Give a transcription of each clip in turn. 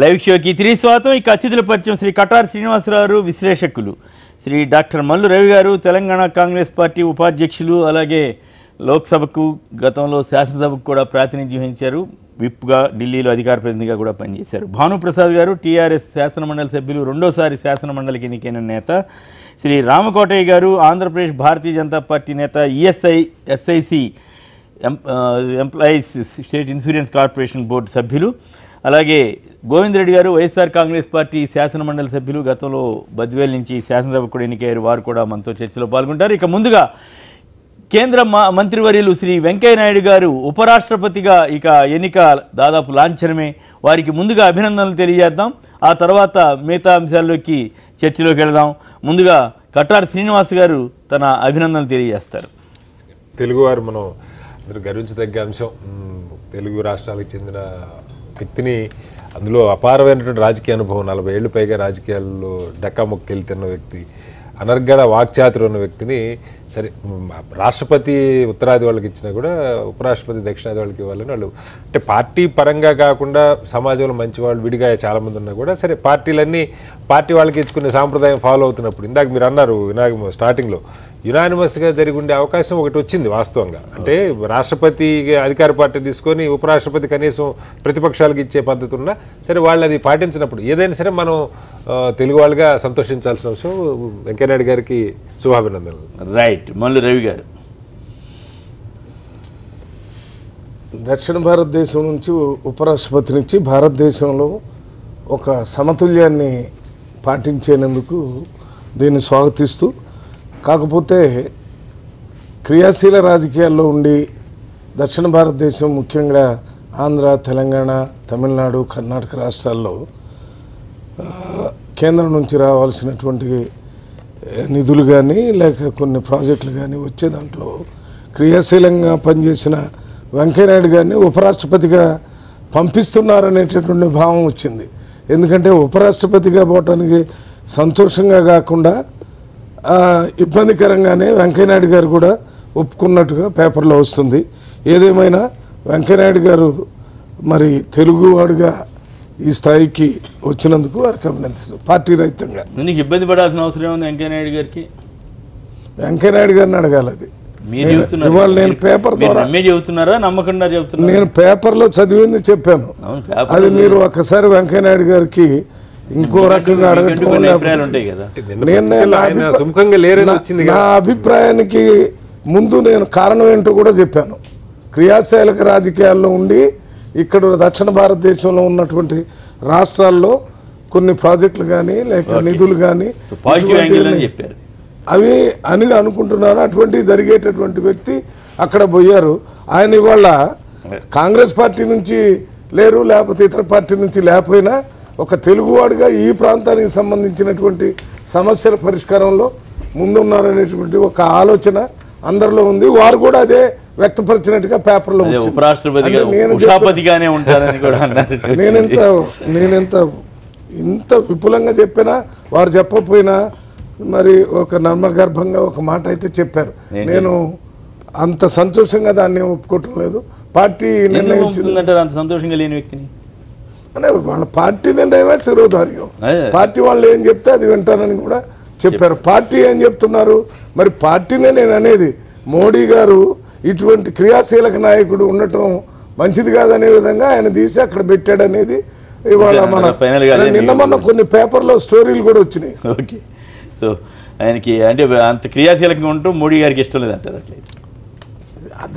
Live షోకి తిరిగి స్వాగతం. ఈ అతిథుల పరిచయం శ్రీ కటార్ శ్రీనివాసరావు, విశ్లేషకులు శ్రీ డాక్టర్ మల్లు రవి గారు, తెలంగాణ కాంగ్రెస్ పార్టీ ఉపాధ్యక్షులు, అలాగే లోక్సభకు గతంలో శాసనసభకు కూడా ప్రాతినిధ్యం వహించారు, విప్గా ఢిల్లీలో అధికార ప్రతినిధిగా కూడా పనిచేశారు. భానుప్రసాద్ గారు టీఆర్ఎస్ శాసనమండలి సభ్యులు, రెండోసారి శాసనమండలికి ఎన్నికైన నేత. శ్రీ రామకోటయ్య గారు ఆంధ్రప్రదేశ్ భారతీయ జనతా పార్టీ నేత, SIC employees state insurance corporation board సభ్యులు. అలాగే గోవింద్ రెడ్డి గారు వైఎస్ఆర్ కాంగ్రెస్ పార్టీ శాసనమండలి సభ్యులు, గతంలో బద్వేల్ నుంచి శాసనసభకు కూడా ఎన్నికయ్యారు, వారు కూడా మనతో చర్చలో పాల్గొంటారు. ఇక ముందుగా కేంద్ర మంత్రివర్యులు శ్రీ వెంకయ్యనాయుడు గారు ఉపరాష్ట్రపతిగా ఇక ఎన్నిక దాదాపు లాంఛనమే. వారికి ముందుగా అభినందనలు తెలియజేద్దాం, ఆ తర్వాత మిగతా అంశాల్లోకి చర్చలోకి వెళదాం. ముందుగా కటార్ శ్రీనివాస్ గారు తన అభినందనలు తెలియజేస్తారు. తెలుగువారు మనం అందరూ గర్వించదగ్గ అంశం. తెలుగు రాష్ట్రాలకు చెందిన వ్యక్తిని, అందులో అపారమైనటువంటి రాజకీయ అనుభవం, 40 ఏళ్ళు పైగా రాజకీయాల్లో డక్కాముక్కలు తిన్న వ్యక్తి, అనర్గళ వాక్చాతురు ఉన్న వ్యక్తిని సరే రాష్ట్రపతి ఉత్తరాది వాళ్ళకి ఇచ్చినా కూడా ఉపరాష్ట్రపతి దక్షిణాది వాళ్ళకి ఇవ్వాలని వాళ్ళు, అంటే పార్టీ పరంగా కాకుండా సమాజంలో మంచి వాళ్ళు విడిగా చాలామంది ఉన్నా కూడా సరే పార్టీలన్నీ పార్టీ వాళ్ళకి ఇచ్చుకునే సాంప్రదాయం ఫాలో అవుతున్నప్పుడు, ఇందాక మీరు అన్నారు స్టార్టింగ్లో యునానిమస్గా జరిగి ఉండే అవకాశం ఒకటి వచ్చింది వాస్తవంగా. అంటే రాష్ట్రపతి అధికార పార్టీ తీసుకొని ఉపరాష్ట్రపతి కనీసం ప్రతిపక్షాలకు ఇచ్చే పద్ధతి ఉన్నా సరే వాళ్ళు అది పాటించినప్పుడు ఏదైనా సరే మనం తెలుగు వాళ్ళుగా సంతోషించాల్సిన అవసరం. వెంకయ్యనాయుడు గారికి శుభాభినందనలు. రైట్. మల్లు రవి గారు. దక్షిణ భారతదేశం నుంచి ఉపరాష్ట్రపతి నుంచి భారతదేశంలో ఒక సమతుల్యాన్ని పాటించేందుకు దీన్ని స్వాగతిస్తూ, కాకపోతే క్రియాశీల రాజకీయాల్లో ఉండి దక్షిణ భారతదేశం ముఖ్యంగా ఆంధ్ర, తెలంగాణ, తమిళనాడు, కర్ణాటక రాష్ట్రాల్లో కేంద్రం నుంచి రావాల్సినటువంటి నిధులు కానీ లేక కొన్ని ప్రాజెక్టులు కానీ వచ్చే దాంట్లో క్రియాశీలంగా పనిచేసిన వెంకయ్యనాయుడు గారిని ఉపరాష్ట్రపతిగా పంపిస్తున్నారనేటటువంటి భావం వచ్చింది. ఎందుకంటే ఉపరాష్ట్రపతిగా పోవటానికి సంతోషంగా కాకుండా ఇబ్బందికరంగానే వెంకయ్యనాయుడు గారు కూడా ఒప్పుకున్నట్టుగా పేపర్లో వస్తుంది. ఏదేమైనా వెంకయ్యనాయుడు గారు మరి తెలుగువాడుగా ఈ స్థాయికి వచ్చినందుకు వారికి అభినందిస్తాం. పార్టీ రహితంగా నీకు ఇబ్బంది పడాల్సిన అవసరం ఉంది వెంకయ్యనాయుడు గారికి? వెంకయ్యనాయుడు గారిని అడగాలి. అది ఇవాళ నేను పేపర్ ద్వారా చెబుతున్నారా, నమ్మకుండా చెబుతున్నా? నేను పేపర్లో చదివింది చెప్పాను. అది మీరు ఒకసారి వెంకయ్యనాయుడు గారికి ఇంకో రకంగా అడగటం, నా అభిప్రాయానికి ముందు నేను కారణం ఏంటో కూడా చెప్పాను. క్రియాశీలక రాజకీయాల్లో ఉండి ఇక్కడ దక్షిణ భారతదేశంలో ఉన్నటువంటి రాష్ట్రాల్లో కొన్ని ప్రాజెక్టులు కానీ లేక నిధులు కానీ అవి అని అనుకుంటున్నాను. అటువంటి జరిగేటటువంటి వ్యక్తి అక్కడ పోయారు. ఆయన ఇవాళ కాంగ్రెస్ పార్టీ నుంచి లేరు, లేకపోతే ఇతర పార్టీ నుంచి లేకపోయినా ఒక తెలుగువాడుగా ఈ ప్రాంతానికి సంబంధించినటువంటి సమస్యల పరిష్కారంలో ముందున్నారనేటువంటి ఒక ఆలోచన అందరిలో ఉంది. వారు కూడా అదే వ్యక్తపరిచినట్టుగా పేపర్లో నేనెంత ఇంత విపులంగా చెప్పినా వారు చెప్పకపోయినా మరి ఒక నర్మగర్భంగా ఒక మాట అయితే చెప్పారు. నేను అంత సంతోషంగా దాన్ని ఒప్పుకోవటం లేదు. పార్టీ నిర్ణయించిందంటారు. అంత సంతోషంగా లేని వ్యక్తిని అంటే వాళ్ళ పార్టీ నిర్ణయమే శిరోధార్యం. పార్టీ వాళ్ళు ఏం చెప్తే అది వింటానని కూడా చెప్పారు. పార్టీ ఏం చెప్తున్నారు మరి? పార్టీనే నేను అనేది, మోడీ గారు ఇటువంటి క్రియాశీలక నాయకుడు ఉండటం మంచిది కాదనే విధంగా ఆయన తీసి అక్కడ పెట్టాడనేది ఇవాళ నిన్న మొన్న కొన్ని పేపర్లో స్టోరీలు కూడా వచ్చినాయి. ఓకే. సో ఆయనకి అంటే అంత క్రియాశీలకంగా ఉంటూ మోడీ గారికి ఇష్టం లేదంటారు. అట్లయితే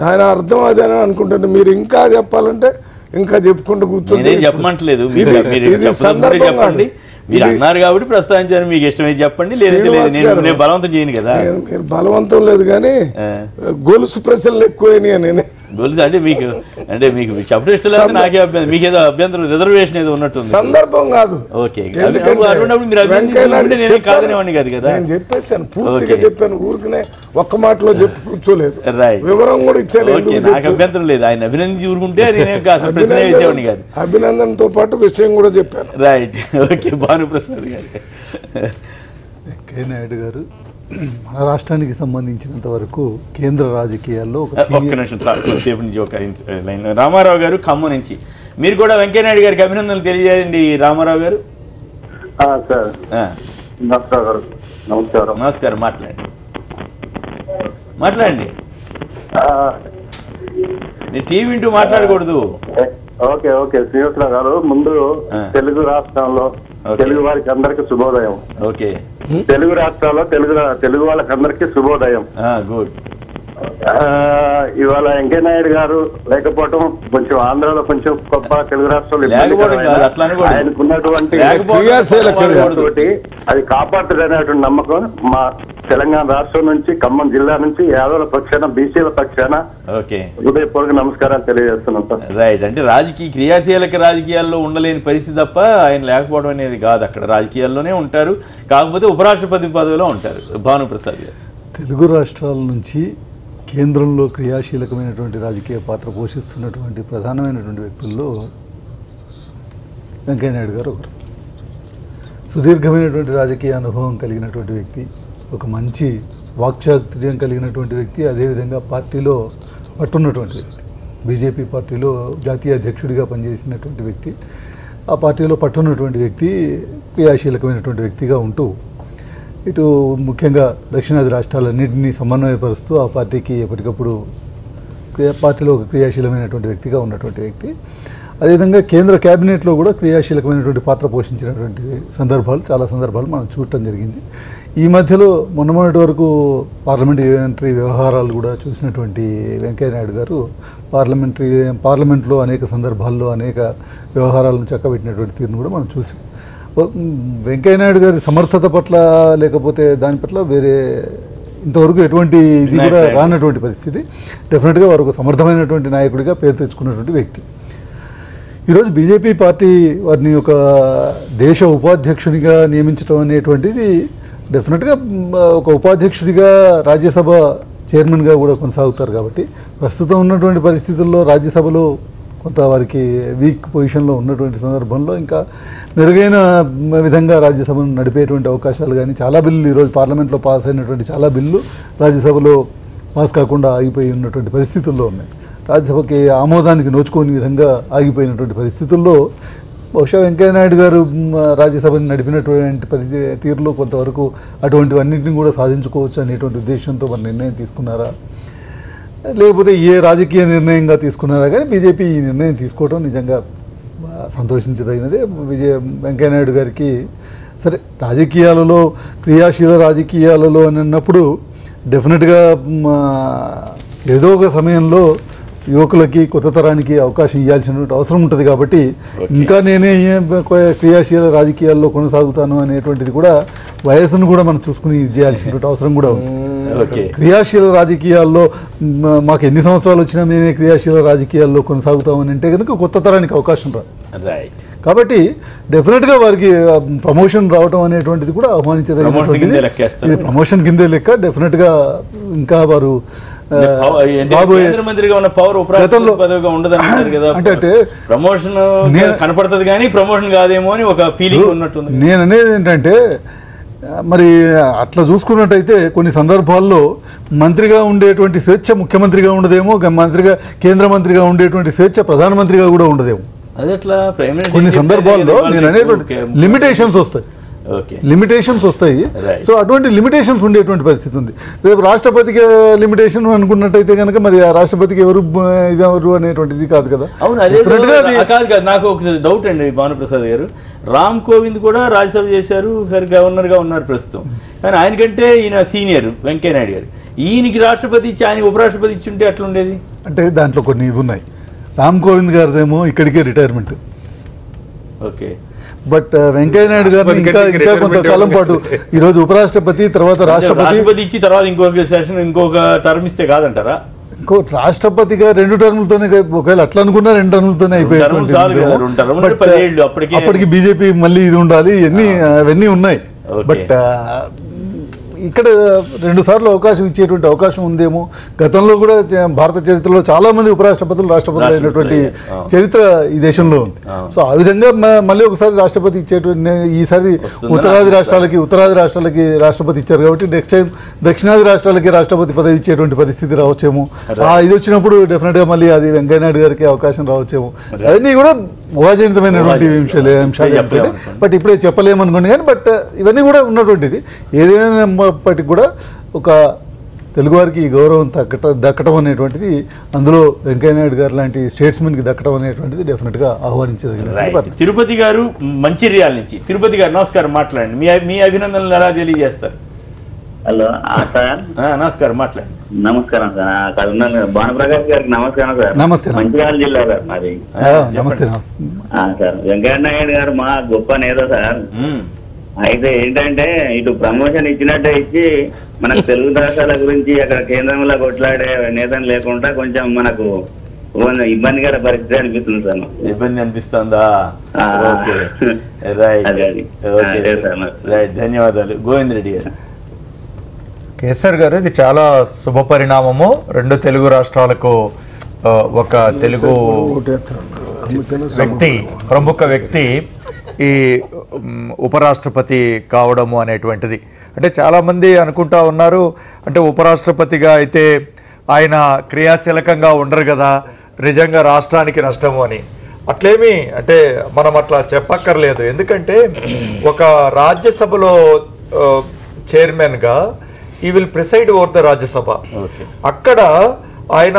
దాని అర్థం అదేనా అనుకుంటుంటే మీరు ఇంకా చెప్పాలంటే ఇంకా చెప్పుకుంటూ కూర్చొని చెప్పమంటలేదు. మీరు అన్నారు కాబట్టి ప్రస్తావించాను. మీకు ఇష్టమైతే చెప్పండి, లేదంటే నేను బలవంతం చేయను కదా. మీరు బలవంతం లేదు కానీ గొలుసు ప్రశ్నలు ఎక్కువైనాయి. నేను గొలుసు అంటే మీకు చెప్పడం ఇష్టం లేదు, నాకే అభ్యంతరం. మీకు ఏదో అభ్యంతరం, రిజర్వేషన్ ఏదో ఉన్నట్టు సందర్భం కాదు. ఓకే. కాదనేవాడిని కాదు కదా. నేను చెప్పేసాను, పూర్తిగా చెప్పాను. ఊరికనే ఒక్క మాటలో చెప్పి కూర్చోలేదు, వివరం కూడా ఇచ్చాను. నాకు అభ్యంతరం లేదు. ఆయన అభినందించి ఊరుకుంటే నేనేం కాదు, వేసేవాడిని కాదు. అభినందనతో పాటు విషయం కూడా చెప్పాను. రైట్. ఓకే. భానుప్రసాద్ గారు. వెంకయ్యనాయుడు గారు మన రాష్ట్రానికి సంబంధించినంత వరకు కేంద్ర రాజకీయాల్లో ఒక్క నిమిషం, రామారావు గారు ఖమ్మం నుంచి మీరు కూడా వెంకయ్యనాయుడు గారికి అభినందనలు తెలియజేయండి రామారావు గారు. సార్ నమస్కారం. నమస్కారం. నమస్కారం. మాట్లాడండి. నేను టీవీ వింటూ మాట్లాడకూడదు. ఓకే ఓకే శ్రీనివాసరావు గారు, ముందు తెలుగు రాష్ట్రంలో తెలుగు వారికి అందరికి శుభోదయం. ఓకే. తెలుగు రాష్ట్రాల్లో తెలుగు వాళ్ళకి అందరికి శుభోదయం. గుడ్. ఇవాళ వెంకయ్యనాయుడు గారు లేకపోవటం కొంచెం ఆంధ్రాలో కొంచెం గొప్ప తెలుగు రాష్ట్రాలు ఆయనకున్నటువంటి అది కాపాడుతుందనేటువంటి నమ్మకం మా తెలంగాణ రాష్ట్రం నుంచి ఖమ్మం జిల్లా నుంచి యాదవుల పక్షాన బీసీల పక్షాన హృదయపూర్వక నమస్కారాలు తెలియజేస్తున్నాం సార్. రైట్. అంటే క్రియాశీలక రాజకీయాల్లో ఉండలేని పరిస్థితి తప్ప ఆయన లేకపోవడం అనేది కాదు. అక్కడ రాజకీయాల్లోనే ఉంటారు, కాకపోతే ఉపరాష్ట్రపతి పదవిలో ఉంటారు. భానుప్రసాద్ గారు, తెలుగు రాష్ట్రాల నుంచి కేంద్రంలో క్రియాశీలకమైనటువంటి రాజకీయ పాత్ర పోషిస్తున్నటువంటి ప్రధానమైనటువంటి వ్యక్తుల్లో వెంకయ్యనాయుడు గారు ఒకరు. సుదీర్ఘమైనటువంటి రాజకీయ అనుభవం కలిగినటువంటి వ్యక్తి, ఒక మంచి వాక్చాతుర్యం కలిగినటువంటి వ్యక్తి, అదేవిధంగా పార్టీలో పట్టున్నటువంటి వ్యక్తి. బీజేపీ పార్టీలో జాతీయ అధ్యక్షుడిగా పనిచేసినటువంటి వ్యక్తి, ఆ పార్టీలో పట్టున్నటువంటి వ్యక్తి, క్రియాశీలకమైనటువంటి వ్యక్తిగా ఉంటూ ఇటు ముఖ్యంగా దక్షిణాది రాష్ట్రాలన్నింటినీ సమన్వయపరుస్తూ ఆ పార్టీకి ఎప్పటికప్పుడు పార్టీలో ఒక క్రియాశీలమైనటువంటి వ్యక్తిగా ఉన్నటువంటి వ్యక్తి. అదేవిధంగా కేంద్ర క్యాబినెట్లో కూడా క్రియాశీలకమైనటువంటి పాత్ర పోషించినటువంటి చాలా సందర్భాలు మనం చూడటం జరిగింది. ఈ మధ్యలో మొన్నటి వరకు పార్లమెంటరీ వ్యవహారాలు కూడా చూసినటువంటి వెంకయ్యనాయుడు గారు పార్లమెంట్లో అనేక సందర్భాల్లో అనేక వ్యవహారాలను చక్కబెట్టినటువంటి తీరును కూడా మనం చూసాం. వెంకయ్యనాయుడు గారి సమర్థత పట్ల లేకపోతే దాని పట్ల వేరే ఇంతవరకు ఎటువంటి ఇది కూడా రానటువంటి పరిస్థితి. డెఫినెట్గా వారు ఒక సమర్థమైనటువంటి నాయకుడిగా పేరు తెచ్చుకున్నటువంటి వ్యక్తి. ఈరోజు బీజేపీ పార్టీ వారిని ఒక దేశ ఉపాధ్యక్షునిగా నియమించడం అనేటువంటిది డెఫినెట్గా ఒక ఉపాధ్యక్షుడిగా రాజ్యసభ చైర్మన్గా కూడా కొనసాగుతారు. కాబట్టి ప్రస్తుతం ఉన్నటువంటి పరిస్థితుల్లో రాజ్యసభలో కొంత వారికి వీక్ పొజిషన్లో ఉన్నటువంటి సందర్భంలో ఇంకా మెరుగైన విధంగా రాజ్యసభను నడిపేటువంటి అవకాశాలు కానీ, చాలా బిల్లులు ఈరోజు పార్లమెంట్లో పాస్ అయినటువంటి చాలా బిల్లులు రాజ్యసభలో పాస్ కాకుండా ఆగిపోయి ఉన్నటువంటి పరిస్థితుల్లో ఉన్నాయి. రాజ్యసభకి ఆమోదానికి నోచుకోని విధంగా ఆగిపోయినటువంటి పరిస్థితుల్లో బహుశా వెంకయ్యనాయుడు గారు రాజ్యసభని నడిపినటువంటి తీరులో కొంతవరకు అటువంటివన్నింటినీ కూడా సాధించుకోవచ్చు అనేటువంటి ఉద్దేశంతో మరి నిర్ణయం తీసుకున్నారా, లేకపోతే ఏ రాజకీయ నిర్ణయంగా తీసుకున్నారా, కానీ బీజేపీ ఈ నిర్ణయం తీసుకోవడం నిజంగా సంతోషించదగినదే. వెంకయ్యనాయుడు గారికి సరే రాజకీయాలలో క్రియాశీల రాజకీయాలలో అని అన్నప్పుడు డెఫినెట్గా ఏదో ఒక సమయంలో యువకులకి కొత్త తరానికి అవకాశం ఇవ్వాల్సినటువంటి అవసరం ఉంటుంది. కాబట్టి ఇంకా నేనే క్రియాశీల రాజకీయాల్లో కొనసాగుతాను అనేటువంటిది కూడా వయస్సును కూడా మనం చూసుకుని చేయాల్సినటువంటి అవసరం కూడా ఉంది. క్రియాశీల రాజకీయాల్లో మాకు ఎన్ని సంవత్సరాలు వచ్చినా మేమే క్రియాశీల రాజకీయాల్లో కొనసాగుతామని అంటే కనుక కొత్త తరానికి అవకాశం రాదు. కాబట్టి డెఫినెట్గా వారికి ప్రమోషన్ రావటం అనేటువంటిది కూడా ఆహ్వానించదగినటువంటిది. ఇది ప్రమోషన్ కిందే లెక్క. డెఫినెట్గా ఇంకా వారు అంటే ప్రమోషన్ కనపడుతుంది కానీ ప్రమోషన్ కాదేమో అని ఒక ఫీలింగ్ ఉన్నట్టుంది. నేను అనేది ఏంటంటే మరి అట్లా చూసుకున్నట్టయితే కొన్ని సందర్భాల్లో మంత్రిగా ఉండేటువంటి స్వేచ్ఛ ముఖ్యమంత్రిగా ఉండదేమో, మంత్రిగా కేంద్ర మంత్రిగా ఉండేటువంటి స్వేచ్ఛ ప్రధానమంత్రిగా కూడా ఉండదేమో. కొన్ని సందర్భాల్లో నేను అనేటువంటి లిమిటేషన్స్ వస్తాయి. సో అటువంటి లిమిటేషన్స్ ఉండేటువంటి పరిస్థితి ఉంది. రేపు రాష్ట్రపతికి లిమిటేషన్ అనుకున్నట్టయితే కనుక మరి ఆ రాష్ట్రపతికి ఎవరు అనేటువంటిది కాదు కదా. అవును, అదే కాదు. నాకు ఒక డౌట్ అండి భానుప్రసాద్ గారు, రామ్ కోవింద్ కూడా రాజ్యసభ చేశారు, సరే గవర్నర్గా ఉన్నారు ప్రస్తుతం. కానీ ఆయనకంటే ఈయన సీనియర్ వెంకయ్యనాయుడు గారు. ఈయనకి రాష్ట్రపతి ఇచ్చి ఆయన ఉపరాష్ట్రపతి ఇచ్చి ఉంటే ఎట్లుండేది అంటే దాంట్లో కొన్ని ఇవి ఉన్నాయి. రామ్ కోవింద్ గారిదేమో ఇక్కడికే రిటైర్మెంట్. ఓకే. బట్ వెంకయ్యనాయుడు గారిని ఇంకా కొంతకాలం పాటు ఈరోజు ఉపరాష్ట్రపతి తర్వాత రాష్ట్రపతి ఇచ్చి తర్వాత ఇంకొక సెషన్ ఇంకొక టర్మ్ ఇస్తే కాదంటారా? ఇంకో రాష్ట్రపతిగా 2 టర్ములతోనే, ఒకవేళ అట్లా అనుకున్నా 2 టర్ములతోనే అయిపోయాయి. అప్పటికి బీజేపీ మళ్ళీ ఇది ఉండాలి, అవన్నీ ఉన్నాయి. బట్ ఇక్కడ 2 సార్లు అవకాశం ఇచ్చేటువంటి అవకాశం ఉందేమో. గతంలో కూడా భారత చరిత్రలో చాలా మంది ఉపరాష్ట్రపతులు రాష్ట్రపతులు అయినటువంటి చరిత్ర ఈ దేశంలో ఉంది. సో ఆ విధంగా మళ్ళీ ఒకసారి రాష్ట్రపతి ఇచ్చేటువంటి, ఈసారి ఉత్తరాది రాష్ట్రాలకి రాష్ట్రపతి ఇచ్చారు కాబట్టి నెక్స్ట్ టైం దక్షిణాది రాష్ట్రాలకి రాష్ట్రపతి పదవి ఇచ్చేటువంటి పరిస్థితి రావచ్చేమో. ఇది వచ్చినప్పుడు డెఫినెట్గా మళ్ళీ అది వెంకయ్యనాయుడు గారికి అవకాశం రావచ్చేమో. అవన్నీ కూడా ఊహాజనితమైనటువంటి అంశాలు. బట్ ఇప్పుడే చెప్పలేమనుకోండి కానీ బట్ ఇవన్నీ కూడా ఉన్నటువంటిది. ఏదైనప్పటికీ కూడా ఒక తెలుగువారికి ఈ గౌరవం దక్కడం అనేటువంటిది, అందులో వెంకయ్యనాయుడు గారు లాంటి స్టేట్స్మెన్కి దక్కడం అనేటువంటిది డెఫినెట్గా ఆహ్వానించదగిన. తిరుపతి గారు మంచిర్యాల నుంచి. తిరుపతి గారు నమస్కారం, మాట్లాడండి. మీ అభినందనలు ఎలా తెలియజేస్తారు? హలో సార్, నమస్కారం, మాట్లాడండి. నమస్కారం సార్. అక్కడ ఉన్న భానుప్రకాష్ గారికి నమస్కారం సార్. నమస్తే. మంచిర్యాల జిల్లా సార్ మాది. నమస్తే. సార్ వెంకయ్యనాయుడు గారు మా గొప్ప నేత సార్. అయితే ఏంటంటే ఇటు ప్రమోషన్ ఇచ్చినట్టే ఇచ్చి మనకు తెలుగు రాష్ట్రాల గురించి అక్కడ కేంద్రంలో కొట్లాడే నేతలు లేకుండా కొంచెం మనకు ఇబ్బందికర పరిస్థితి అనిపిస్తుంది సార్. ఇబ్బంది అనిపిస్తుందా? రైట్, ధన్యవాదాలు. గోవింద్ రెడ్డి గారు. కేసీఆర్ గారు, ఇది చాలా శుభ పరిణామము. 2 తెలుగు రాష్ట్రాలకు ఒక తెలుగు వ్యక్తి, ప్రముఖ వ్యక్తి ఈ ఉపరాష్ట్రపతి కావడము అనేటువంటిది. అంటే చాలామంది అనుకుంటా ఉన్నారు, అంటే ఉపరాష్ట్రపతిగా అయితే ఆయన క్రియాశీలకంగా ఉండరు కదా, నిజంగా రాష్ట్రానికి నష్టము అని. అట్లేమి అంటే మనం అట్లా చెప్పక్కర్లేదు. ఎందుకంటే ఒక రాజ్యసభలో చైర్మన్గా ఈ will preside over the Rajya Sabha. అక్కడ ఆయన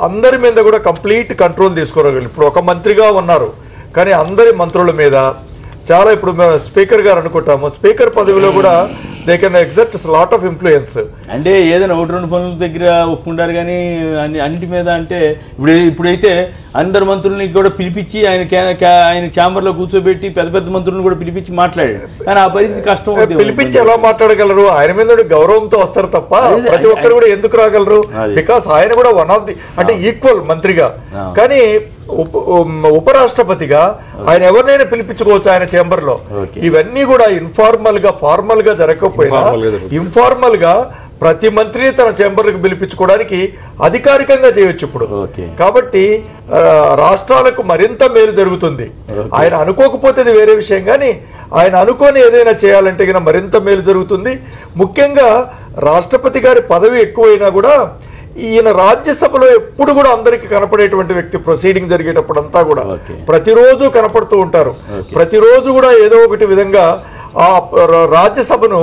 అందరి మీద కూడా కంప్లీట్ కంట్రోల్ తీసుకోగలరు. ఇప్పుడు ఒక మంత్రిగా ఉన్నారు కానీ అందరి మంత్రుల మీద చాలా, ఇప్పుడు మేము స్పీకర్ గారు అనుకుంటాము, స్పీకర్ పదవిలో కూడా they can exert lot of influence. అంటే ఏదైనా 1-2 పనుల దగ్గర ఒప్పుకుంటారు కానీ అన్నిటి మీద అంటే ఇప్పుడైతే అందరు మంత్రుల్ని కూడా పిలిపించి ఆయన ఛాంబర్లో కూర్చోబెట్టి పెద్ద మంత్రులను కూడా పిలిపించి మాట్లాడారు. కానీ ఆ పరిస్థితి కష్టం. పిలిపించి ఎలా మాట్లాడగలరు? ఆయన మీద గౌరవంతో వస్తారు తప్ప ప్రతి ఒక్కరు కూడా ఎందుకు రాగలరు? బికాస్ ఆయన కూడా వన్ ఆఫ్ ది, అంటే ఈక్వల్ మంత్రిగా. కానీ ఉపరాష్ట్రపతిగా ఆయన ఎవరినైనా పిలిపించుకోవచ్చు ఆయన చేంబర్ లో. ఇవన్నీ కూడా ఇన్ఫార్మల్ గా, ఫార్మల్ గా జరగకపోయినా ఇన్ఫార్మల్ గా ప్రతి మంత్రిని తన చేంబర్లకు పిలిపించుకోవడానికి అధికారికంగా చేయొచ్చు ఇప్పుడు. కాబట్టి రాష్ట్రాలకు మరింత మేలు జరుగుతుంది. ఆయన అనుకోకపోతే వేరే విషయం, కానీ ఆయన అనుకోని ఏదైనా చేయాలంటే కనుక మరింత మేలు జరుగుతుంది. ముఖ్యంగా రాష్ట్రపతి గారి పదవి ఎక్కువైనా కూడా ఈయన రాజ్యసభలో ఎప్పుడు కూడా అందరికీ కనపడేటువంటి వ్యక్తి. ప్రొసీడింగ్ జరిగేటప్పుడు అంతా కూడా ప్రతిరోజు కనపడుతూ ఉంటారు. ప్రతిరోజు కూడా ఏదో ఒకటి విధంగా ఆ రాజ్యసభను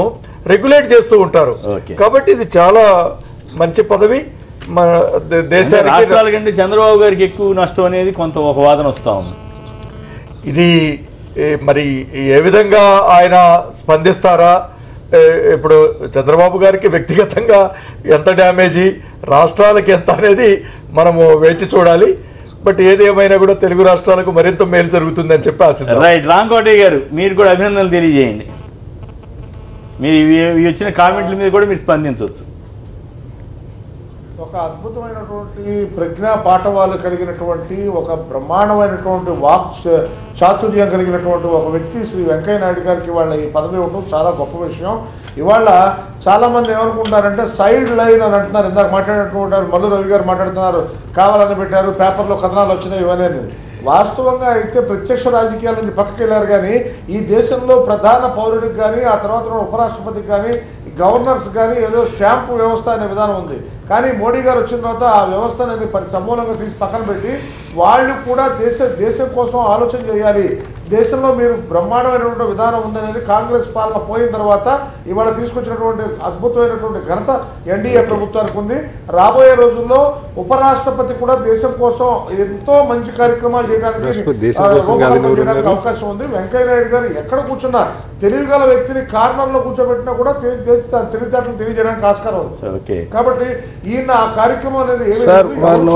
రెగ్యులేట్ చేస్తూ ఉంటారు. కాబట్టి ఇది చాలా మంచి పదవి మన దేశానికి. చంద్రబాబు గారికి ఎక్కువ నష్టం అనేది కొంత ఒక వాదన వస్తా ఉంది. ఇది మరి ఏ విధంగా ఆయన స్పందిస్తారా? ఇప్పుడు చంద్రబాబు గారికి వ్యక్తిగతంగా ఎంత డ్యామేజీ, రాష్ట్రాలకి ఎంత అనేది మనము వేచి చూడాలి. బట్ ఏదేమైనా కూడా తెలుగు రాష్ట్రాలకు మరింత మేలు జరుగుతుంది అని చెప్పి ఆశిద్దాం. రైట్, రాంకోటయ్య గారు, మీరు కూడా అభినందనలు తెలియజేయండి. మీరు ఇవి వచ్చిన కామెంట్ల మీద కూడా మీరు స్పందించవచ్చు. ఒక అద్భుతమైనటువంటి ప్రజ్ఞా పాఠవాలు కలిగినటువంటి, ఒక బ్రహ్మాండమైనటువంటి వాక్ చాతుర్యం కలిగినటువంటి ఒక వ్యక్తి శ్రీ వెంకయ్యనాయుడు గారికి ఇవాళ ఈ పదవి ఇవ్వడం చాలా గొప్ప విషయం. ఇవాళ చాలామంది ఏమనుకుంటారంటే సైడ్ లైన్ అని అంటున్నారు. ఇందాక మాట్లాడినటువంటి మల్లు రవి గారు మాట్లాడుతున్నారు, కావాలని పెట్టారు, పేపర్లో కథనాలు వచ్చినాయి ఇవన్నీ అనేది. వాస్తవంగా అయితే ప్రత్యక్ష రాజకీయాల నుంచి పక్కకి వెళ్ళారు. కానీ ఈ దేశంలో ప్రధాన పౌరుడికి కానీ, ఆ తర్వాత ఉపరాష్ట్రపతికి కానీ, గవర్నర్స్ కానీ ఏదో స్టాంపు వ్యవస్థ అనే విధానం ఉంది. కానీ మోడీ గారు వచ్చిన తర్వాత ఆ వ్యవస్థ అనేది సమూలంగా తీసి పక్కన పెట్టి వాళ్ళు కూడా దేశం కోసం ఆలోచన చేయాలి. దేశంలో మీరు బ్రహ్మాండమైనటువంటి విధానం ఉందనేది కాంగ్రెస్ పాలన పోయిన తర్వాత ఇవాళ తీసుకొచ్చినటువంటి అద్భుతమైనటువంటి ఘనత ఎన్డీఏ ప్రభుత్వానికి ఉంది. రాబోయే రోజుల్లో ఉపరాష్ట్రపతి కూడా దేశం కోసం ఎంతో మంచి కార్యక్రమాలు చేయడానికి అవకాశం ఉంది. వెంకయ్యనాయుడు గారు ఎక్కడ కూర్చున్నా తెలివిగల వ్యక్తిని కార్నర్లో కూర్చోబెట్టినా కూడా తెలివితేటలు తెలియజేయడానికి ఆస్కారం ఉంది. కాబట్టి ఈయన ఆ కార్యక్రమం అనేది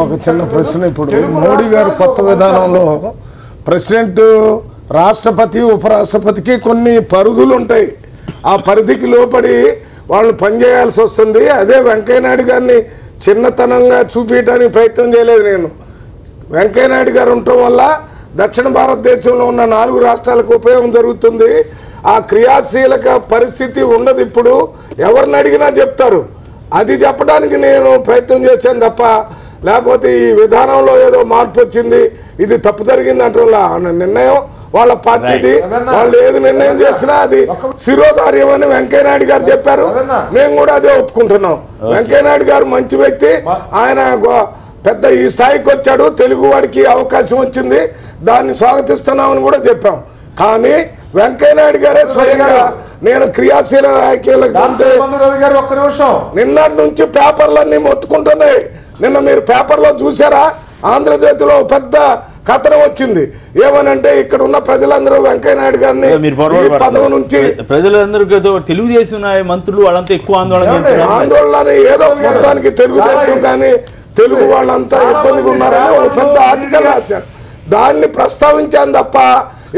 ఒక చిన్న ప్రశ్న. ఇప్పుడు మోడీ గారు కొత్త విధానంలో ప్రెసిడెంట్, రాష్ట్రపతి, ఉపరాష్ట్రపతికి కొన్ని పరిధులు ఉంటాయి. ఆ పరిధికి లోపడి వాళ్ళు పనిచేయాల్సి వస్తుంది. అదే వెంకయ్యనాయుడు గారిని చిన్నతనంగా చూపించడానికి ప్రయత్నం చేయలేదు నేను. వెంకయ్యనాయుడు గారు ఉండటం వల్ల దక్షిణ భారతదేశంలో ఉన్న 4 రాష్ట్రాలకు ఉపయోగం జరుగుతుంది. ఆ క్రియాశీలక పరిస్థితి ఉండదు. ఇప్పుడు ఎవరిని అడిగినా చెప్తారు. అది చెప్పడానికి నేను ప్రయత్నం చేశాను తప్ప, లేకపోతే ఈ విధానంలో ఏదో మార్పు వచ్చింది, ఇది తప్పు జరిగింది అంటే నిర్ణయం వాళ్ళ పార్టీది. వాళ్ళు ఏది నిర్ణయం చేసినా అది శిరోధార్యం అని వెంకయ్యనాయుడు గారు చెప్పారు. మేము కూడా అదే ఒప్పుకుంటున్నాం. వెంకయ్యనాయుడు గారు మంచి వ్యక్తి, ఆయన పెద్ద ఈ స్థాయికి వచ్చాడు, తెలుగు వాడికి అవకాశం వచ్చింది, దాన్ని స్వాగతిస్తున్నామని కూడా చెప్పాం. కానీ వెంకయ్యనాయుడు గారే స్వయంగా నేను క్రియాశీల రాజకీయాలకు అంటే నిన్నటి నుంచి పేపర్లన్నీ మొత్తుకుంటున్నాయి. నిన్న మీరు పేపర్లో చూసారా? ఆంధ్రజ్యోతిలో పెద్ద కథనం వచ్చింది. ఏమనంటే ఇక్కడ ఉన్న ప్రజలందరూ వెంకయ్యనాయుడు గారిని పదవి నుంచి ప్రజలందరూ తెలుగుదేశం మంత్రులు వాళ్ళంతా ఎక్కువ ఆందోళన ఏదో మొత్తానికి తెలుగుదేశం కానీ తెలుగు వాళ్ళంతా ఇబ్బందిగా ఉన్నారని ఒక పెద్ద ఆర్టికల్ రాశారు. దాన్ని ప్రస్తావించాను తప్ప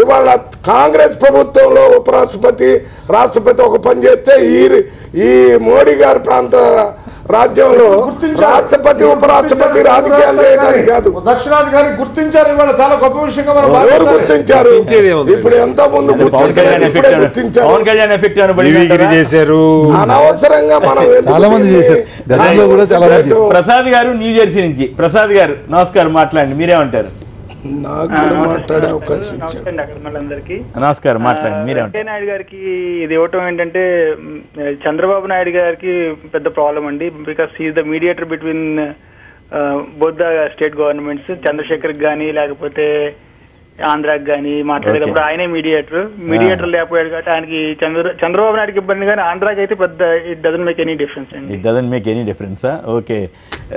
ఇవాళ కాంగ్రెస్ ప్రభుత్వంలో ఉపరాష్ట్రపతి రాష్ట్రపతి ఒక పని చేస్తే ఈ మోడీ గారి ప్రాంత రాజ్యంలో రాష్ట్రపతి ఉపరాష్ట్రపతి రాజకీయాలు చేయడానికి కాదు. దక్షిణాది గారిని గుర్తించారు. ఇవాళ చాలా గొప్ప విషయంగా ఎవరు గుర్తించారు? ఇప్పుడు ఎంత ముందు చేశారు. అనవసరంగా మనం చాలా మంది చేశారు. గతంలో కూడా చాలా మంది. ప్రసాద్ గారు న్యూజెర్సీ నుంచి. ప్రసాద్ గారు నమస్కారం, మాట్లాడండి, మీరేమంటారు? మాట్లాడే అవకాశం ఇచ్చారు. నమస్కారం, మాట్లాడండి, మీరే. వెంకయ్యనాయుడు గారికి ఇది ఇవ్వటం ఏంటంటే చంద్రబాబు నాయుడు గారికి పెద్ద ప్రాబ్లం అండి. Because he's the mediator between both the state governments. చంద్రశేఖర్కి కానీ లేకపోతే ఆంధ్రాకి కానీ మాట్లాడేటప్పుడు ఆయనే మీడియేటర్ లేకపోయాడు కాబట్టి ఆయనకి చంద్రబాబు నాయుడుకి ఇబ్బంది, కానీ ఆంధ్రాకి అయితే పెద్ద it doesn't make any difference అండి. ఇట్ డజంట్ మేక్ ఎనీ డిఫరెన్సా? Okay,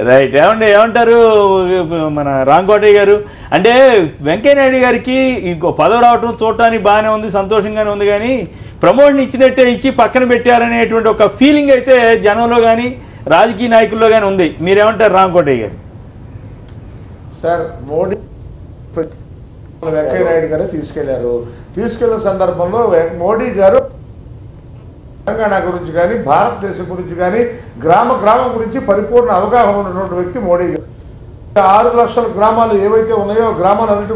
right. ఏమంటారు మన రాంకోటయ్య గారు? అంటే వెంకయ్యనాయుడు గారికి ఇంకో పదవి రావటం చూడటానికి బాగానే ఉంది, సంతోషంగానే ఉంది, కానీ ప్రమోషన్ ఇచ్చినట్టే ఇచ్చి పక్కన పెట్టారనేటువంటి ఒక ఫీలింగ్ అయితే జనంలో కానీ రాజకీయ నాయకుల్లో కానీ ఉంది. మీరేమంటారు రాంకోటయ్య గారు? సార్, మోడీ వెంకయ్యనాయుడు గారే తీసుకెళ్లిన సందర్భంలో మోడీ గారు తెలంగాణ గురించి కానీ భారతదేశం గురించి కానీ గ్రామం గురించి పరిపూర్ణ అవగాహన ఉన్నటువంటి వ్యక్తి మోడీ గారు. 6 లక్షల గ్రామాలు ఏవైతే ఉన్నాయో గ్రామాలన్నిటి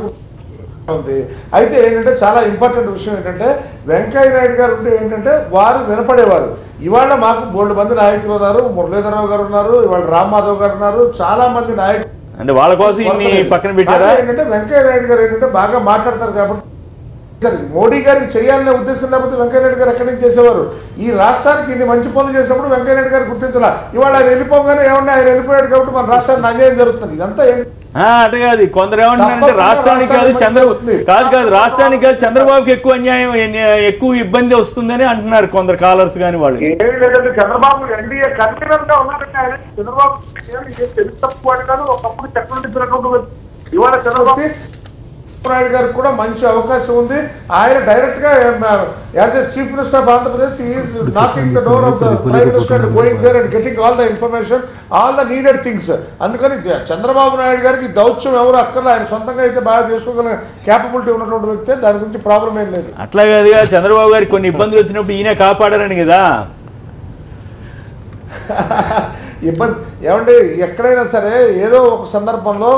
ఉంది. అయితే ఏంటంటే చాలా ఇంపార్టెంట్ విషయం ఏంటంటే వెంకయ్యనాయుడు గారు ఉంటే ఏంటంటే వారు వినపడేవారు. ఇవాళ మాకు 3 మంది నాయకులు ఉన్నారు. మురళీధరరావు గారు ఉన్నారు, ఇవాళ రామ్ మాధవ్ గారు ఉన్నారు, చాలా మంది నాయకులు. అంటే వాళ్ళ కోసం ఇన్ని పక్కన పెట్టారా? ఏంటంటే వెంకయ్యనాయుడు గారు ఏంటంటే బాగా మాట్లాడతారు కాబట్టి మోడీ గారికి చేయాలనే ఉద్దేశం లేకపోతే వెంకయ్యనాయుడు గారు ఎక్కడి నుంచి చేసేవారు? ఈ రాష్ట్రానికి ఇన్ని మంచి పనులు చేసినప్పుడు వెంకయ్యనాయుడు గారు గుర్తించాల. ఇవాళ ఆయన వెళ్ళిపోగానే ఏమన్నా ఆయన వెళ్ళిపోయాడు కాబట్టి మన రాష్ట్రానికి అన్యాయం జరుగుతుంది. ఇదంతా అంటే కాదు, కొందరు ఏమంటున్నారంటే రాష్ట్రానికి కాదు రాష్ట్రానికి కాదు చంద్రబాబుకి ఎక్కువ అన్యాయం, ఎక్కువ ఇబ్బంది వస్తుందని అంటున్నారు కొందరు కాలర్స్ కానీ వాళ్ళు. చంద్రబాబు ఎన్డీఏ కన్వీనర్ గా ఉన్నారంటే ఆయన చంద్రబాబు తక్కువ కాదు, ఒకప్పుడు చక్రం ఇవాళ చంద్రబాబు నాయుడు గారికి కూడా మంచి అవకాశం ఉంది. ఆయన డైరెక్ట్ గా as a chief minister of Andhra Pradesh he is knocking the door of the prime minister and going there and getting all the information, all the needed things. అందుకని చంద్రబాబు నాయుడు గారికి దౌత్యం ఎవరు అక్కర్లా, ఆయన సొంతంగా అయితే బాగా చేసుకోగల క్యాపబిలిటీ ఉన్నటువంటి వ్యక్తి, దాని గురించి ప్రాబ్లం ఏం లేదు. అట్లా కాదుగా, చంద్రబాబు గారికి కొన్ని ఇబ్బందులు వచ్చినప్పుడు ఈయన కాపాడారని కదా. ఇబ్బంది ఏమంటే ఎక్కడైనా సరే ఏదో ఒక సందర్భంలో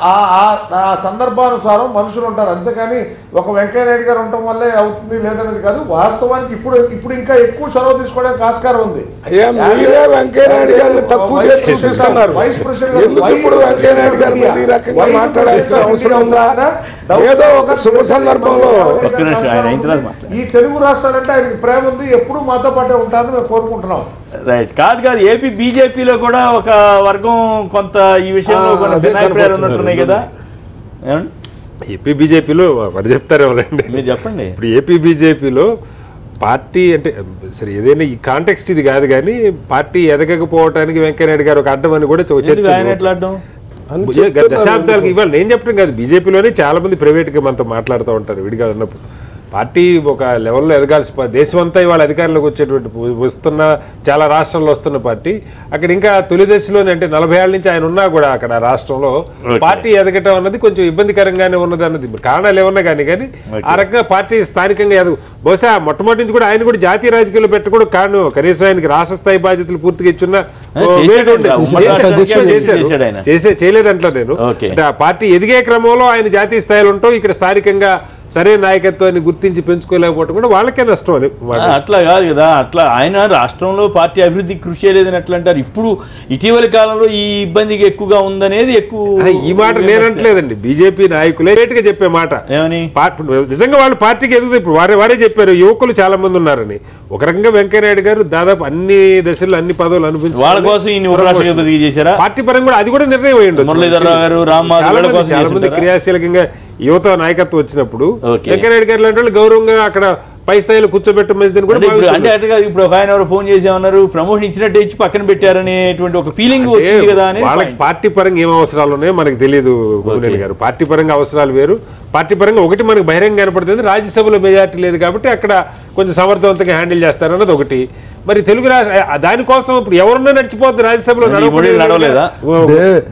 ఆ సందర్భానుసారం మనుషులు ఉంటారు, అంతేకాని ఒక వెంకయ్యనాయుడు గారు ఉండటం వల్లే అవుతుంది లేదనేది కాదు. వాస్తవానికి ఇప్పుడు ఇంకా ఎక్కువ చొరవ తీసుకోవడానికి ఆస్కారం ఉంది. వెంకయ్యనాయుడు గారిని తక్కువ వైస్ ప్రెసిడెంట్ వెంకయ్యనాయుడు గారి మీద ఈ రకంగా మాట్లాడాల్సిన అవసరం ఉందా? ఏదో ఒక శుభ సందర్భంలో ఈ తెలుగు రాష్ట్రాలంటే ఆయనకి ప్రేమ ఉంది, ఎప్పుడు మాతో పాటే ఉంటారని మేము కోరుకుంటున్నాం. రైట్. కాదు ఏపీ బీజేపీలో కూడా ఒక వర్గం కొంత ఈ విషయంలో కొన్ని భిన్నాభిప్రాయాలు ఉన్నట్టున్నాయి కదా. ఏపీ బీజేపీలో వాడు చెప్తారేమోనండి, మీరు చెప్పండి. ఇప్పుడు ఏపీ బీజేపీలో పార్టీ అంటే సరే ఏదైనా ఈ కాంటెక్స్ట్ ఇది కాదు, కానీ పార్టీ ఎదగకపోవటానికి వెంకయ్యనాయుడు గారు ఒక అడ్డం అని కూడా దశాబ్దాలకు ఇవాళ నేను చెప్పడం కాదు. బీజేపీలోనే చాలా మంది ప్రైవేట్గా మనతో మాట్లాడుతూ ఉంటారు విడిగా ఉన్నప్పుడు. పార్టీ ఒక లెవెల్లో ఎదగాల్సి, దేశం అంతా ఇవాళ అధికారంలోకి వచ్చేటువంటి వస్తున్న చాలా రాష్ట్రాల్లో వస్తున్న పార్టీ అక్కడ ఇంకా తొలి దశలోనే అంటే 40 ఏళ్ళ నుంచి ఆయన ఉన్నా కూడా అక్కడ రాష్ట్రంలో పార్టీ ఎదగటం అన్నది కొంచెం ఇబ్బందికరంగానే ఉన్నది అన్నది కారణాలు ఏమన్నా కానీ ఆ రకంగా పార్టీ స్థానికంగా బహుశా మొట్టమొదటి నుంచి కూడా ఆయన కూడా జాతీయ రాజకీయాల్లో పెట్టకూడదు కారణం కనీసం ఆయనకి రాష్ట్ర స్థాయి బాధ్యతలు పూర్తిగా ఇచ్చున్న చేయలేదంట్లో నేను. అంటే ఆ పార్టీ ఎదిగే క్రమంలో ఆయన జాతీయ స్థాయిలో ఉంటాం, ఇక్కడ స్థానికంగా సరైన నాయకత్వాన్ని గుర్తించి పెంచుకోలేకపోవడం కూడా వాళ్ళకే నష్టం అని అట్లా కాదు కదా. అట్లా ఆయన రాష్ట్రంలో పార్టీ అభివృద్ధికి కృషి చేయలేదని ఎట్లా అంటారు? ఇప్పుడు ఇటీవలి కాలంలో ఈ ఇబ్బందికి ఎక్కువగా ఉందనేది ఎక్కువ. ఈ మాట నేనంటలేదండి, బీజేపీ నాయకులే గా చెప్పే మాట. ఏమని? నిజంగా వాళ్ళు పార్టీకి ఎదుగుతారు. ఇప్పుడు వారే చెప్పారు యువకులు చాలా మంది ఉన్నారని. ఒక రకంగా వెంకయ్యనాయుడు గారు దాదాపు అన్ని దశల్లో అన్ని పదవులు అనిపించారు. వాళ్ళ కోసం ఈ ఉపరాష్ట్రపతి చేశారా? పార్టీ పరంగా కూడా అది కూడా నిర్ణయం అయ్యింది. మురళీధరరావు గారు, రామ్మాధవ్ చాలా మంది క్రియాశీలకంగా యువత నాయకత్వం వచ్చినప్పుడు వెంకయ్యనాయుడు గారు లాంటి వాళ్ళు గౌరవంగా అక్కడ పై స్థాయిలో కూర్చోబెట్టడం అంటే అటుగా ఇప్పుడు ఒక ఆయన ఎవరు ఫోన్ చేసేమన్నారు, ప్రమోషన్ ఇచ్చినట్టు ఇచ్చి పక్కన పెట్టారనేటువంటి ఒక ఫీలింగ్ వచ్చింది కదా అని. వాళ్ళకి పార్టీ పరంగా ఏం అవసరాలు ఉన్నాయో మనకు తెలియదు గోవిందరెడ్డి గారు. పార్టీ పరంగా అవసరాలు వేరు. పార్టీ పరంగా ఒకటి మనకు బహిరంగ కనపడుతుంది, రాజ్యసభలో మెజార్టీ లేదు కాబట్టి అక్కడ కొంచెం సమర్థవంతంగా హ్యాండిల్ చేస్తారన్నది ఒకటి. మరి తెలుగు రాష్ట్ర దానికోసం ఇప్పుడు ఎవరున్నా నడిచిపోద్ది, రాజ్యసభలో నడవలేదా?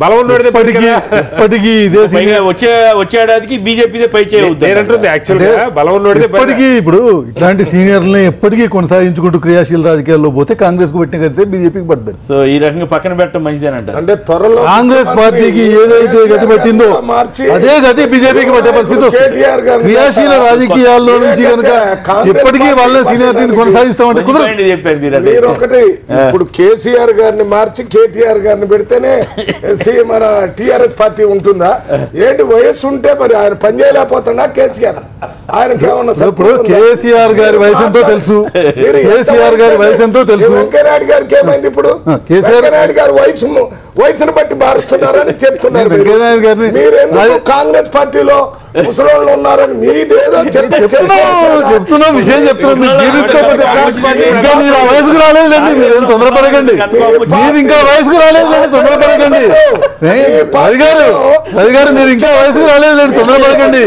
బలం ఇప్పటికీ వచ్చే ఏడాదికి బీజేపీ పై చేయాలంటుంది. యాక్చువల్గా బలం ఉన్నోడితే ఇప్పటికీ ఇప్పుడు ఇట్లాంటి సీనియర్లని ఎప్పటికీ కొనసాగించుకుంటూ క్రియాశీల రాజకీయాల్లో పోతే కాంగ్రెస్ కు పెట్టిన కడితే బీజేపీకి పడ్డారు. సో ఈ రకంగా పక్కన పెట్టడం మంచిదేనంట. అంటే త్వరలో కాంగ్రెస్ పార్టీకి ఏదైతే గతి పట్టిందో అదే గతి బీజేపీకి పట్టే పరిస్థితి. క్రియాశీల రాజకీయాల్లో నుంచి కనుక ఎప్పటికీ వాళ్ళ సీనియారిటీని కొనసాగిస్తామంటే కుదరదు. చెప్పారు మీరు ఒకటి. ఇప్పుడు కేసీఆర్ గారిని మార్చి కేటీఆర్ గారిని పెడితేనే మన టిఆర్ఎస్ పార్టీ ఉంటుందా? ఏంటి వయస్సు ఉంటే మరి ఆయన పని చేయలేకపోతున్నా కేసీఆర్? ఆయనకి ఏమన్నా ఇప్పుడు కేసీఆర్ గారి వయసు ఎంతో తెలుసు. కేసీఆర్ గారి వయసు ఎంతో తెలుసు. వెంకయ్యనాయుడు గారికి ఏమైంది? ఇప్పుడు వెంకయ్యనాయుడు గారి వయసును బట్టి మారుస్తున్నారని చెప్తున్నారు. వెంకయ్యనాయుడు గారిని మీరు కాంగ్రెస్ పార్టీలో ముసలోళ్ళు ఉన్నారని మీదేదో చెప్తున్నా విషయం చెప్తున్నాం. మీరు జీవించుకోకపోతే ఇంకా మీరు ఆ వయసుకు రాలేదండి. మీరేం తొందరపడకండి. మీరు ఇంకా వయసుకు రాలేదండి, తొందరపడకండి. రవి గారు మీరు ఇంకా వయసుకు రాలేదండి, తొందరపడకండి.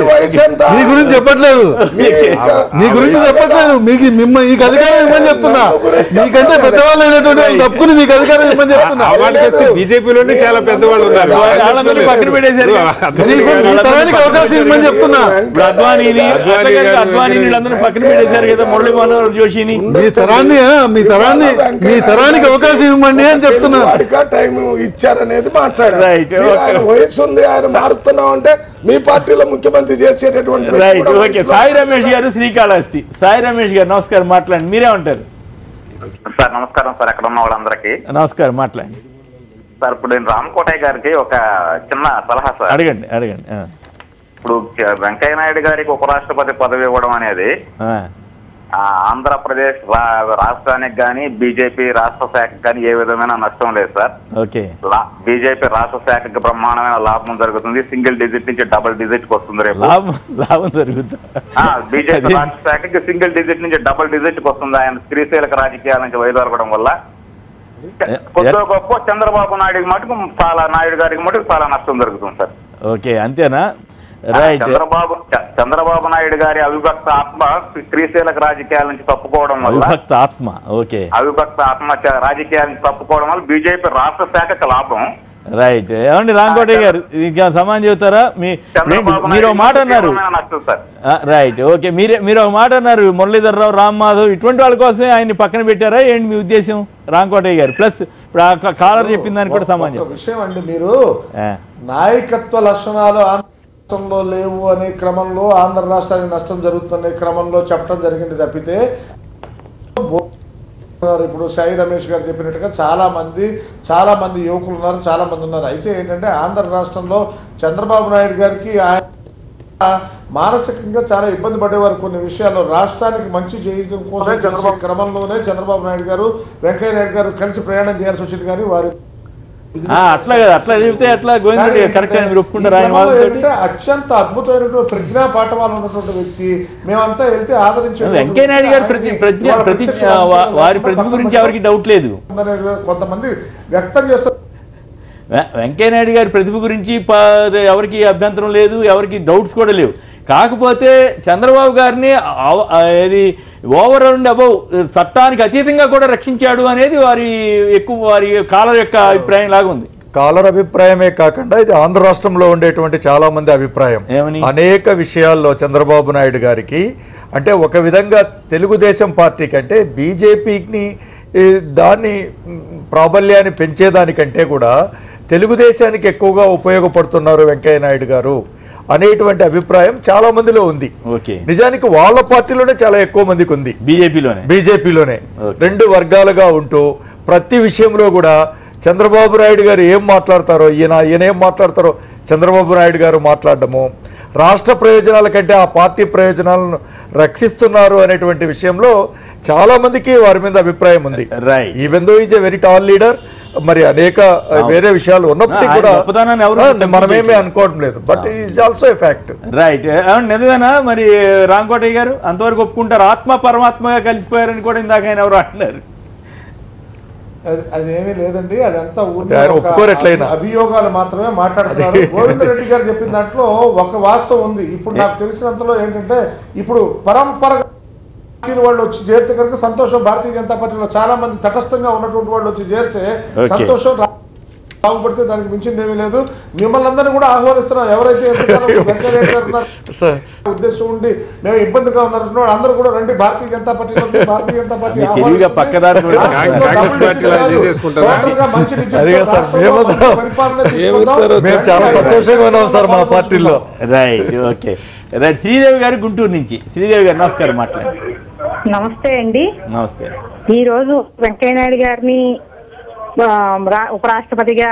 మీ గురించి చెప్పట్లేదు, మీ గురించి చెప్పట్లేదు. మీకు మీకు అధికారం ఇవ్వని చెప్తున్నా. మీకంటే పెద్దవాళ్ళు అయినటువంటి వాళ్ళు తప్పుకుని మీకు అధికారం ఇవ్వని చెప్తున్నా. బీజేపీలోనే చాలా పెద్దవాళ్ళు ఉన్నారు. పక్కన పెట్టేశారు. మీ తరానికి అవకాశం ఇవ్వని చెప్తున్నా. అద్వానీని పక్కన పెట్టేశారు కదా, మురళీ మనోహర్ జోషిని. మీ తరానికి అవకాశం ఇవ్వండి అని చెప్తున్నా. టైం ఇచ్చారనేది మాట్లాడారు. వయసు ఉంది, ఆయన మారుతున్నాం అంటే మీ పార్టీలో ముఖ్యమంత్రి చేసేటటువంటి. సాయి రమేష్ గారు శ్రీకాళహస్తి. సాయి రమేష్ గారు నమస్కారం, మాట్లాడండి. మీరే ఉంటారు సార్? నమస్కారం సార్. ఎక్కడ ఉన్న వాళ్ళందరికీ నమస్కారం, మాట్లాడండి సార్. ఇప్పుడు నేను రామకోటయ్య గారికి ఒక చిన్న సలహా సార్. అడగండి. ఇప్పుడు వెంకయ్య నాయుడు గారికి ఉపరాష్ట్రపతి పదవి ఇవ్వడం అనేది ఆంధ్రప్రదేశ్ రాష్ట్రానికి కానీ బీజేపీ రాష్ట్ర శాఖకి కానీ ఏ విధమైన నష్టం లేదు సార్. బీజేపీ రాష్ట్ర శాఖకి బ్రహ్మాండమైన లాభం జరుగుతుంది. సింగిల్ డిజిట్ నుంచి డబుల్ డిజిట్ కి వస్తుంది రేపు లాభం జరుగుతుంది. బీజేపీ రాష్ట్ర శాఖకి సింగిల్ డిజిట్ నుంచి డబుల్ డిజిట్ కి వస్తుంది. ఆయన స్త్రీశీలక రాజకీయాల నుంచి వైదొలగడం వల్ల కొద్దిగా గొప్ప చంద్రబాబు నాయుడు మటుకు నాయుడు గారికి మటుకు చాలా నష్టం జరుగుతుంది సార్. ఓకే, అంతేనా? చంద్రబాబు నాయుడు గారి అవిభక్త ఆత్మ క్రియాశీలక రాజకీయాల నుంచి తప్పుకోవడం వల్ల అవిభక్త ఆత్మ రాజకీయాల నుంచి తప్పుకోవడం వల్ల బీజేపీ రాష్ట్ర శాఖకు లాభం. రైట్. ఏమండి రామకోటయ్య గారు, ఇంకా సమానం చెబుతారా? మీరు ఒక మాట అన్నారు. Right, okay. మీరు ఒక మాట అన్నారు, మురళీధరరావు, రామ్మాధవ్ ఇటువంటి వాళ్ళ కోసమే ఆయన్ని పక్కన పెట్టారా ఏంటి మీ ఉద్దేశం? రామకోటయ్య గారు ప్లస్ ఇప్పుడు ఆ కాలర్ చెప్పిన దానికి కూడా సమానం విషయం అండి. మీరు నాయకత్వ లక్షణాలు రాష్ట్రంలో లేవు అనే క్రమంలో, ఆంధ్ర రాష్ట్రానికి నష్టం జరుగుతున్న క్రమంలో చెప్పడం జరిగింది తప్పితే, ఇప్పుడు సాయి రమేష్ గారు చెప్పినట్టుగా చాలా మంది యువకులు ఉన్నారు, చాలా మంది ఉన్నారు. అయితే ఏంటంటే ఆంధ్ర రాష్ట్రంలో చంద్రబాబు నాయుడు గారికి ఆయన మానసికంగా చాలా ఇబ్బంది పడేవారు. కొన్ని విషయాల్లో రాష్ట్రానికి మంచి చేయడం కోసం క్రమంలోనే చంద్రబాబు నాయుడు గారు, వెంకయ్య నాయుడు గారు కలిసి ప్రయాణం చేయాల్సి వచ్చింది. కానీ వారి అట్లా చెప్తే అట్లా కరెక్ట్ అని మీరు ఒప్పుకుంటారా? అత్యంత అద్భుతమైనటువంటి ప్రజ్ఞా పాఠవాలు ఉన్నటువంటి వ్యక్తి. మేమంతా వెళ్తే ఆదరించే వెంకయ్య నాయుడు గారు వారి ప్రతిభ గురించి ఎవరికి డౌట్ లేదు. కొంతమంది వ్యక్తం చేస్తారు. వెంకయ్య నాయుడు గారి ప్రతిభ గురించి ఎవరికి అభ్యంతరం లేదు, ఎవరికి డౌట్స్ కూడా లేవు. కాకపోతే చంద్రబాబు గారిని అది ఓవర్ అండ్ అబౌవ్ చట్టానికి అతీతంగా కూడా రక్షించాడు అనేది వారి కాలర్ యొక్క అభిప్రాయం లాగా ఉంది. కాలర్ అభిప్రాయమే కాకుండా ఇది ఆంధ్ర రాష్ట్రంలో ఉండేటువంటి చాలా మంది అభిప్రాయం. అనేక విషయాల్లో చంద్రబాబు నాయుడు గారికి అంటే ఒక విధంగా తెలుగుదేశం పార్టీ కంటే బీజేపీని దాన్ని ప్రాబల్యాన్ని పెంచేదానికంటే కూడా తెలుగుదేశానికి ఎక్కువగా ఉపయోగపడుతున్నారు వెంకయ్య నాయుడు గారు. అనేటువంటి అభిప్రాయం చాలా మందిలో ఉంది. నిజానికి వాళ్ళ పార్టీలోనే చాలా ఎక్కువ మందికి ఉంది, బీజేపీలోనే 2 వర్గాలుగా ఉంటూ ప్రతి విషయంలో కూడా చంద్రబాబు నాయుడు గారు ఏం మాట్లాడతారో ఈయన ఏం మాట్లాడతారో చంద్రబాబు నాయుడు గారు మాట్లాడడము, రాష్ట్ర ప్రయోజనాల కంటే ఆ పార్టీ ప్రయోజనాలను రక్షిస్తున్నారు అనేటువంటి విషయంలో చాలా మందికి వారి మీద అభిప్రాయం ఉంది. Even though is a very tall leader, మరి అనేక వేరే విషయాలు ఉన్నప్పటికీ కూడా మనమేమీ అనుకోవడం లేదు, but is also a fact. Right, నిజమేనా మరి రాంకోటయ్య గారు? అంతవరకు ఒప్పుకుంటారు ఆత్మ పరమాత్మగా కలిసిపోయారని కూడా ఇందాక ఆయన ఎవరు అంటున్నారు. అదేమీ లేదండి, అదంతా అభియోగాలు మాత్రమే మాట్లాడుతున్నారు. గోవిందరెడ్డి గారు చెప్పిన దాంట్లో ఒక వాస్తవం ఉంది. ఇప్పుడు నాకు తెలిసినంతలో ఏంటంటే, ఇప్పుడు పరంపరగా వాళ్ళు వచ్చి చేరితే కనుక సంతోషం, భారతీయ జనతా పార్టీలో చాలా మంది తటస్థంగా ఉన్నటువంటి వాళ్ళు వచ్చి చేరితే సంతోషం, బాగుపడితే దానికి మించింది ఏమీ లేదు. మిమ్మల్ని అందరినీ కూడా ఆహ్వానిస్తున్నాం. ఎవరైతే ఉద్దేశం ఉండి మేము ఇబ్బందిగా ఉన్నారో అందరూ కూడా రండి భారతీయ జనతా పార్టీలో. భారతీయ జనతా పార్టీ చాలా సంతోషంగా ఉన్నాం సార్ మా పార్టీలో. Right, okay right. శ్రీదేవి గారు గుంటూరు నుంచి. శ్రీదేవి గారు నమస్కారం, మాట్లాడండి. నమస్తే అండి. నమస్తే. ఈ రోజు వెంకయ్యనాయుడు గారిని ఉపరాష్ట్రపతిగా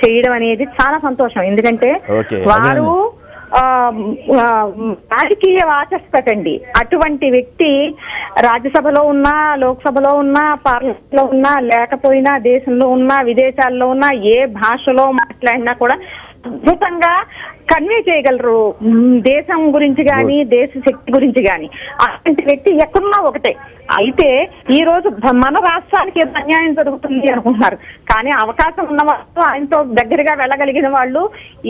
చేయడం అనేది చాలా సంతోషం. ఎందుకంటే వారు రాజకీయ వాచస్పతి అండి. అటువంటి వ్యక్తి రాజ్యసభలో ఉన్నా, లోక్సభలో ఉన్నా, పార్లమెంట్ లో ఉన్నా, లేకపోయినా దేశంలో ఉన్నా, విదేశాల్లో ఉన్నా, ఏ భాషలో మాట్లాడినా కూడా అద్భుతంగా కన్వే చేయగలరు దేశం గురించి గాని, దేశ శక్తి గురించి గాని. అటువంటి వ్యక్తి ఎక్కడున్నా ఒకటే. అయితే ఈ రోజు మన రాష్ట్రానికి ఏదో అన్యాయం జరుగుతుంది అనుకుంటున్నారు, కానీ అవకాశం ఉన్న వాళ్ళు, ఆయనతో దగ్గరగా వెళ్ళగలిగిన వాళ్ళు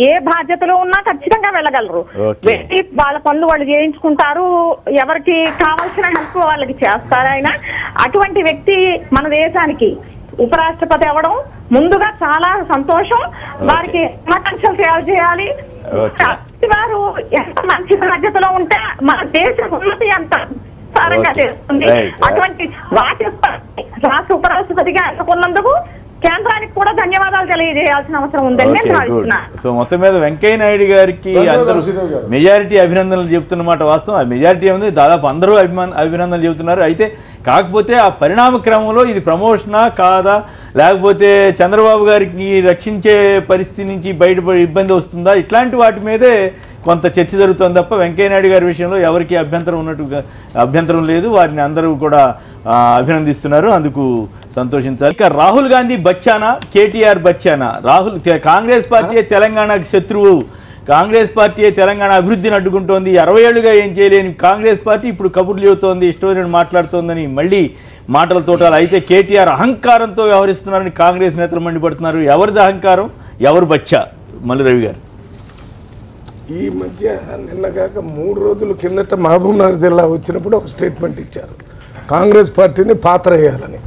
ఏ బాధ్యతలో ఉన్నా ఖచ్చితంగా వెళ్ళగలరు. వెళ్ళి వాళ్ళ పనులు వాళ్ళు చేయించుకుంటారు, ఎవరికి కావాల్సిన హెల్ప్ వాళ్ళకి చేస్తారు ఆయన. అటువంటి వ్యక్తి మన దేశానికి ఉపరాష్ట్రపతి అవ్వడం ముందుగా చాలా సంతోషం. వారికి శుభాకాంక్షలు చేయాలి. వారు ఎంత మంచి బాధ్యతలో ఉంటే మన దేశ ఉన్నతి అంత సారంగా చేస్తుంది. అటువంటి రాష్ట్ర ఉపరాష్ట్రపతిగా ఎన్నుకున్నందుకు కేంద్రానికి కూడా ధన్యవాదాలు తెలియజేయాల్సిన అవసరం ఉందని నేను భావిస్తున్నాను. సో మొత్తం మీద వెంకయ్య నాయుడు గారికి అందరూ మెజారిటీ అభినందనలు చెబుతున్నమాట వాస్తవం. ఆ మెజారిటీ ఏముంది, దాదాపు అందరూ అభినందనలు చెబుతున్నారు. అయితే కాకపోతే ఆ పరిణామ క్రమంలో ఇది ప్రమోషనా కాదా, లేకపోతే చంద్రబాబు గారికి రక్షించే పరిస్థితి నుంచి బయటపడి ఇబ్బంది వస్తుందా, ఇట్లాంటి వాటి మీదే కొంత చర్చ జరుగుతుంది తప్ప వెంకయ్యనాయుడు గారి విషయంలో ఎవరికి అభ్యంతరం లేదు. వారిని అందరూ కూడా అభినందిస్తున్నారు, అందుకు సంతోషించాలి. ఇక రాహుల్ గాంధీ బచ్చానా, కేటీఆర్ బచ్చానా? కాంగ్రెస్ పార్టీ తెలంగాణకు శత్రువు, కాంగ్రెస్ పార్టీ తెలంగాణ అభివృద్ధిని అడ్డుకుంటోంది, 60 ఏళ్లుగా ఏం చేయలేని కాంగ్రెస్ పార్టీ ఇప్పుడు కబుర్లు చెబుతోంది, ఇష్టం మాట్లాడుతోందని మళ్ళీ మాటల తోటాలు. అయితే కేటీఆర్ అహంకారంతో వ్యవహరిస్తున్నారని కాంగ్రెస్ నేతలు మండిపడుతున్నారు. ఎవరిది అహంకారం, ఎవరు బచ్చా? మల్లిరవి గారు. ఈ మధ్య నిన్నగాక 3 రోజుల కిందట మహబూబ్నగర్ జిల్లా వచ్చినప్పుడు ఒక స్టేట్మెంట్ ఇచ్చారు, కాంగ్రెస్ పార్టీని పాత్ర వేయాలని.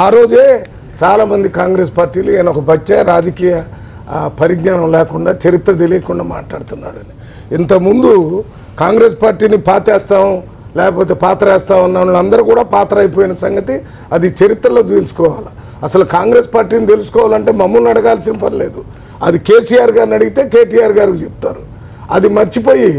ఆ రోజే చాలామంది కాంగ్రెస్ పార్టీలు ఈయన ఒక బచ్చా, రాజకీయ పరిజ్ఞానం లేకుండా, చరిత్ర తెలియకుండా మాట్లాడుతున్నాడని. ఇంతకుముందు కాంగ్రెస్ పార్టీని పాతేస్తాం లేకపోతే పాత్ర వేస్తాం ఉన్న వాళ్ళందరూ కూడా పాత్ర అయిపోయిన సంగతి అది చరిత్రలో తెలుసుకోవాలి. అసలు కాంగ్రెస్ పార్టీని తెలుసుకోవాలంటే మమ్మల్ని అడగాల్సిన పని లేదు, అది కేసీఆర్ గారిని అడిగితే కేటీఆర్ గారికి చెప్తారు. అది మర్చిపోయి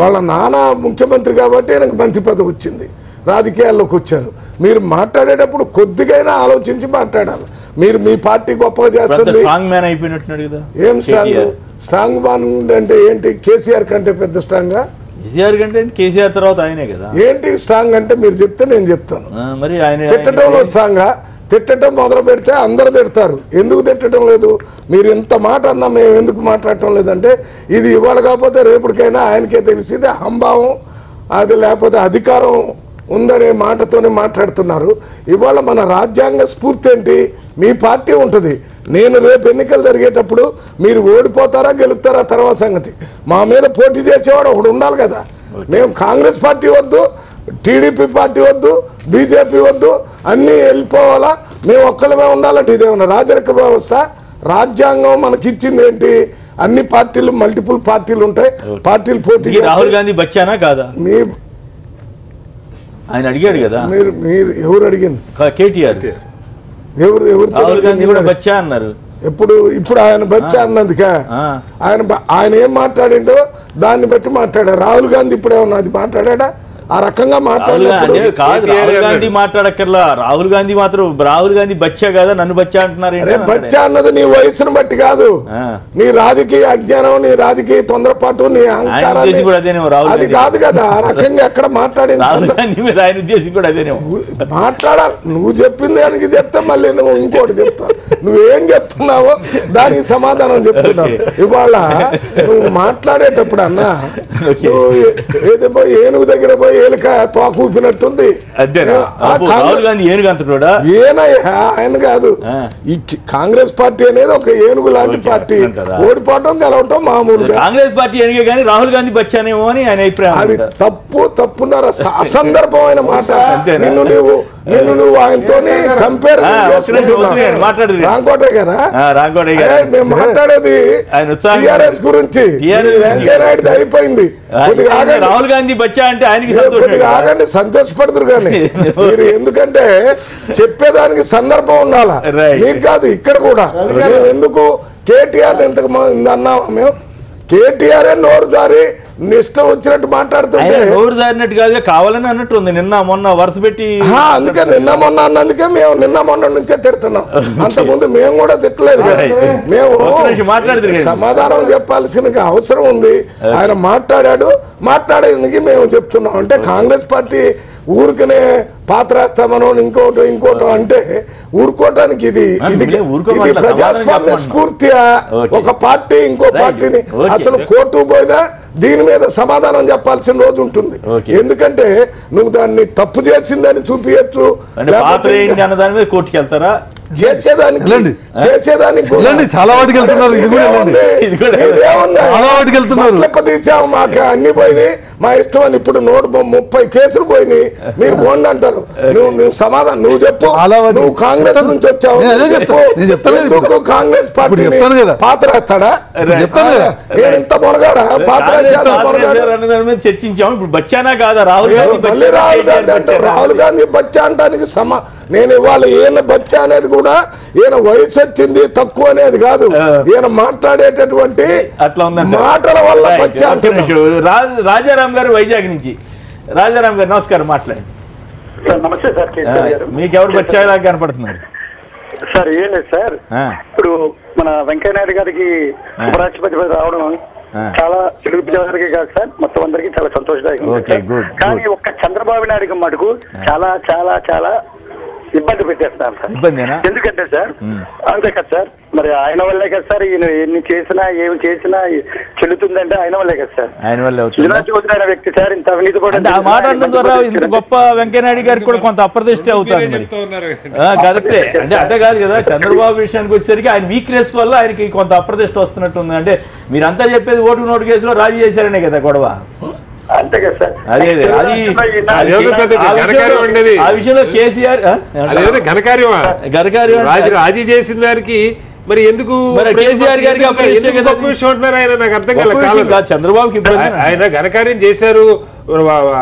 వాళ్ళ నాన్న ముఖ్యమంత్రి కాబట్టి ఆయనకు మంత్రి పదవి వచ్చింది, రాజకీయాల్లోకి వచ్చారు. మీరు మాట్లాడేటప్పుడు కొద్దిగైనా ఆలోచించి మాట్లాడాలి. మీరు మీ పార్టీ గొప్పగా చేస్తుంది, ఏం స్ట్రాంగ్ మ్యాన్ అంటే ఏంటి? కేసీఆర్ కంటే పెద్ద స్ట్రాంగా? కేసీఆర్ తర్వాత ఆయనే కదా. ఏంటి స్ట్రాంగ్ అంటే మీరు చెప్తే నేను చెప్తాను. మరి తిట్టడంలో స్ట్రాంగా? తిట్టడం మొదలు పెడితే అందరూ తిడతారు. ఎందుకు తిట్టడం లేదు? మీరు ఎంత మాట అన్నా మేము ఎందుకు మాట్లాడటం లేదంటే ఇది ఇవాళ కాకపోతే రేపటికైనా ఆయనకే తెలిసింది అహంభావం, అది లేకపోతే అధికారం ఉందనే మాటతోనే మాట్లాడుతున్నారు. ఇవాళ మన రాజ్యాంగ స్ఫూర్తి ఏంటి? మీ పార్టీ ఉంటుంది. నేను రేపు ఎన్నికలు జరిగేటప్పుడు మీరు ఓడిపోతారా గెలుస్తారా తర్వాత సంగతి. మా మీద పోటీ చేసేవాడు ఒకడు ఉండాలి కదా. మేము కాంగ్రెస్ పార్టీ వద్దు, టీడీపీ పార్టీ వద్దు, బీజేపీ వద్దు, అన్నీ వెళ్ళిపోవాలా, మేము ఒక్కళ్ళమే ఉండాలంటే ఇదేమన్నా రాజరిక వ్యవస్థ? రాజ్యాంగం మనకిచ్చింది ఏంటి? అన్ని పార్టీలు, మల్టిపుల్ పార్టీలు ఉంటాయి, పార్టీలు పోటీ. రాహుల్ గాంధీ బచ్చానా కాదా? ఆయన అడిగాడు కదా. మీరు ఎవరు అడిగింది? కేటీఆర్. ఎవరు రాహుల్ గాంధీ కూడా బచ్చా అన్నారు. ఇప్పుడు ఆయన బచ్చా అన్నందుక ఆయన ఏం మాట్లాడిండో దాన్ని బట్టి మాట్లాడారు. రాహుల్ గాంధీ ఇప్పుడేమన్నా అది మాట్లాడా? ఆ రకంగా మాట్లాడలేదు కాదు. రాహుల్ గాంధీ మాట్లాడక్కర్లా. రాహుల్ గాంధీ మాత్రం రాహుల్ గాంధీ బచ్చా కదా, నన్ను బచ్చా అంటున్నారు. బచ్చా అన్నది నీ వయసును బట్టి కాదు, నీ రాజకీయ అజ్ఞానం, నీ రాజకీయ తొందరపాటు, నీ అహంకారం అది కాదు కదా. ఆ రకంగా ఎక్కడ మాట్లాడింది ఆయన ఉద్దేశం కూడా అదేనేమో. మాట్లాడాలి. నువ్వు చెప్పింది దానికి చెప్తే మళ్ళీ నువ్వు ఇంకోటి చెప్తావు. నువ్వేం చెప్తున్నావో దానికి సమాధానం చెప్తున్నావు. ఇవాళ నువ్వు మాట్లాడేటప్పుడు అన్నా ఏదో పోయి ఏనుగు దగ్గర పోయి ఏలుక తోక ఊపినట్టుంది. ఆయన కాదు, ఈ కాంగ్రెస్ పార్టీ అనేది ఒక ఏనుగు లాంటి పార్టీ. ఓడిపోవటం గెలవటం మామూలుగా. కాంగ్రెస్ పార్టీ ఏనుగే కానీ రాహుల్ గాంధీ బచ్చానేమో అని ఆయన అభిప్రాయం. అది తప్పున్నర అసందర్భమైన మాట. నిన్ను నువ్వు ఆయనతో కంపేర్ రాంకోటే గారా? మేము మాట్లాడేది టీఆర్ఎస్ గురించి. వెంకయ్యనాయుడు అయిపోయింది. రాహుల్ గాంధీ బచ్చా అంటే ఆయనకి ఆగండి, సంతోషపడుతురు కానీ మీరు. ఎందుకంటే చెప్పేదానికి సందర్భం ఉండాలా. మీకు కాదు, ఇక్కడ కూడా ఎందుకు కేటీఆర్ ఎంతకు అన్నావా మేము? కేటీఆర్ నోరు జారి ఇష్టం వచ్చినట్టు మాట్లాడుతుంటే నోరు జారినట్టు కాదు, కావాలని అన్నట్టు ఉంది. నిన్న మొన్న వరుస పెట్టి అందుకే నిన్న మొన్న అన్నందుకే మేము నిన్న మొన్న నుంచే తిడుతున్నాం. అంతకుముందు మేము కూడా తిట్టలేదు. మేము సమాధానం చెప్పాల్సిన అవసరం ఉంది. ఆయన మాట్లాడేందుకు మేము చెప్తున్నాం. అంటే కాంగ్రెస్ పార్టీ ఊరికనే పాత్రేస్తామనో ఇంకోటో అంటే ఊరుకోవటానికి ఇది ప్రజాస్వామ్య స్ఫూర్తిగా ఒక పార్టీ ఇంకో పార్టీని అసలు కోర్టు పోయినా దీని మీద సమాధానం చెప్పాల్సిన రోజు ఉంటుంది. ఎందుకంటే నువ్వు దాన్ని తప్పు చేసిందని చూపించచ్చు. కోర్టుకి వెళ్తారా? చేసేదానికి చాలా వాటికి తీసాము. మాకు అన్ని పోయినాయి, మా ఇష్టం అని. ఇప్పుడు 130 కేసులు పోయినాయి. మీరు పోండి అంటారు. నువ్వు సమాధానం నువ్వు చెప్పు. నువ్వు కాంగ్రెస్ నుంచి వచ్చావు, ఎందుకు కాంగ్రెస్ పార్టీ పాత్రేస్తాడా? ఇంత మొనగాడా చర్చించాము. ఇప్పుడు బచ్చానా కాదా రాహుల్ గాంధీ? రాహుల్ గాంధీ బచ్చా అంటానికి నేను ఇవాళ ఈయన బచ్చా అనేది కూడా ఈయన వయసు వచ్చింది తక్కువ అనేది కాదు. ఈయన మాట్లాడేటటువంటి అట్లా మాటల వల్ల బచ్చా. రాజారాం గారు వైజాగ్ నుంచి. రాజారాం గారు నమస్కారం, మాట్లాడండి. నమస్తే సార్. మీకు ఎవరు బచ్చాలా కనపడుతున్నారు సార్? ఏం లేదు సార్, ఇప్పుడు మన వెంకయ్యనాయుడు గారికి ఉపరాష్ట్రపతి రావడం చాలా తెలుగు ప్రజలందరికీ కాదు సార్, మొత్తం అందరికీ చాలా సంతోషదాయకం. కానీ ఒక్క చంద్రబాబు నాయుడు మటుకు చాలా చాలా చాలా ఇబ్బంది పెట్టేస్తున్నారు సార్. ఎందుకంటే సార్ అంతే కదా సార్, మరి ఆయన వల్లే కదా సార్ ఈయన ఎన్ని చేసినా ఏమి చేసినా చెల్లుతుందంటే ఆయన వల్లే కదా సార్. ఆయన వ్యక్తి సార్ ఇంత అవినీతి కూడా ద్వారా ఇంత గొప్ప వెంకయ్యనాయుడు గారికి కూడా కొంత అప్రదిష్ట అవుతారు. కరెక్టే అంటే అంటే కాదు కదా. చంద్రబాబు విషయానికి వచ్చేసరికి ఆయన వీక్నెస్ వల్ల ఆయనకి కొంత అప్రదిష్ట వస్తున్నట్టుంది. అంటే మీరంతా చెప్పేది ఓటు నోటు కేసులో రాజీ చేశారనే కదా గొడవ. అంతే కదా సార్. ఆ విషయంలో కేసీఆర్ ఘనకార్యం రాజీ చేసిన దానికి మరి ఎందుకు కేసీఆర్ గారికి నాకు అర్థం కాలేదు. చంద్రబాబుకి ఆయన ఘనకార్యం చేశారు,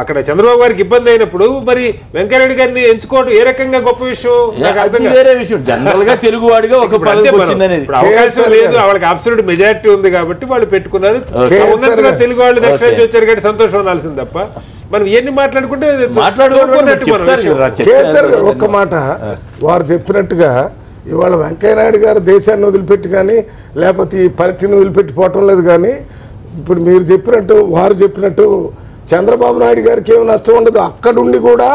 అక్కడ చంద్రబాబు గారికి ఇబ్బంది అయినప్పుడు మరి వెంకయ్యనాయుడు గారిని ఎంచుకోవడం ఏ రకంగా గొప్ప విషయం? వేరే విషయం. జనరల్ గా తెలుగు వాడిగా ఒక అవకాశం లేదు, వాళ్ళకి అబ్సల్యూట్ మెజారిటీ ఉంది కాబట్టి వాళ్ళు పెట్టుకున్నారు. తెలుగు వాళ్ళు దక్షిణాంచి వచ్చారు కాబట్టి సంతోషం ఉండాల్సింది తప్ప మనం ఎన్ని మాట్లాడుకుంటే ఒక్క మాట వారు చెప్పినట్టుగా ఇవాళ వెంకయ్యనాయుడు గారు దేశాన్ని వదిలిపెట్టి కానీ లేకపోతే ఈ పార్టీని వదిలిపెట్టి పోవటం లేదు. కానీ ఇప్పుడు మీరు చెప్పినట్టు వారు చెప్పినట్టు చంద్రబాబు నాయుడు గారికి ఏమి నష్టం ఉండదు. అక్కడుండి కూడా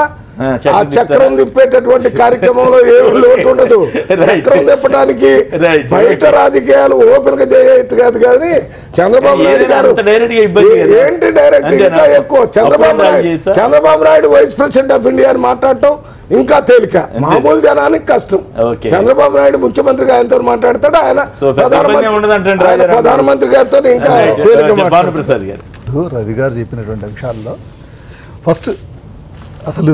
ఆ చక్రం తిప్పేటటువంటి కార్యక్రమంలో ఏమి లోటు ఉండదు. చక్రం తిప్పడానికి బయట రాజకీయాలు ఓపెన్ గా చేయొచ్చు కాదు. కానీ చంద్రబాబు నాయుడు గారు ఏంటి డైరెక్ట్ ఇంకా ఎక్కువ. Chandrababu Naidu vice president of India అని మాట్లాడటం ఇంకా తేలిక, మామూలు జనానికి కష్టం. చంద్రబాబు నాయుడు ముఖ్యమంత్రిగా ఆయనతో మాట్లాడతాడు, ఆయన ప్రధానమంత్రి గారితో ఇంకా తేలిక. రవి గారు చెప్పినటువంటి అంశాల్లో ఫస్ట్ అసలు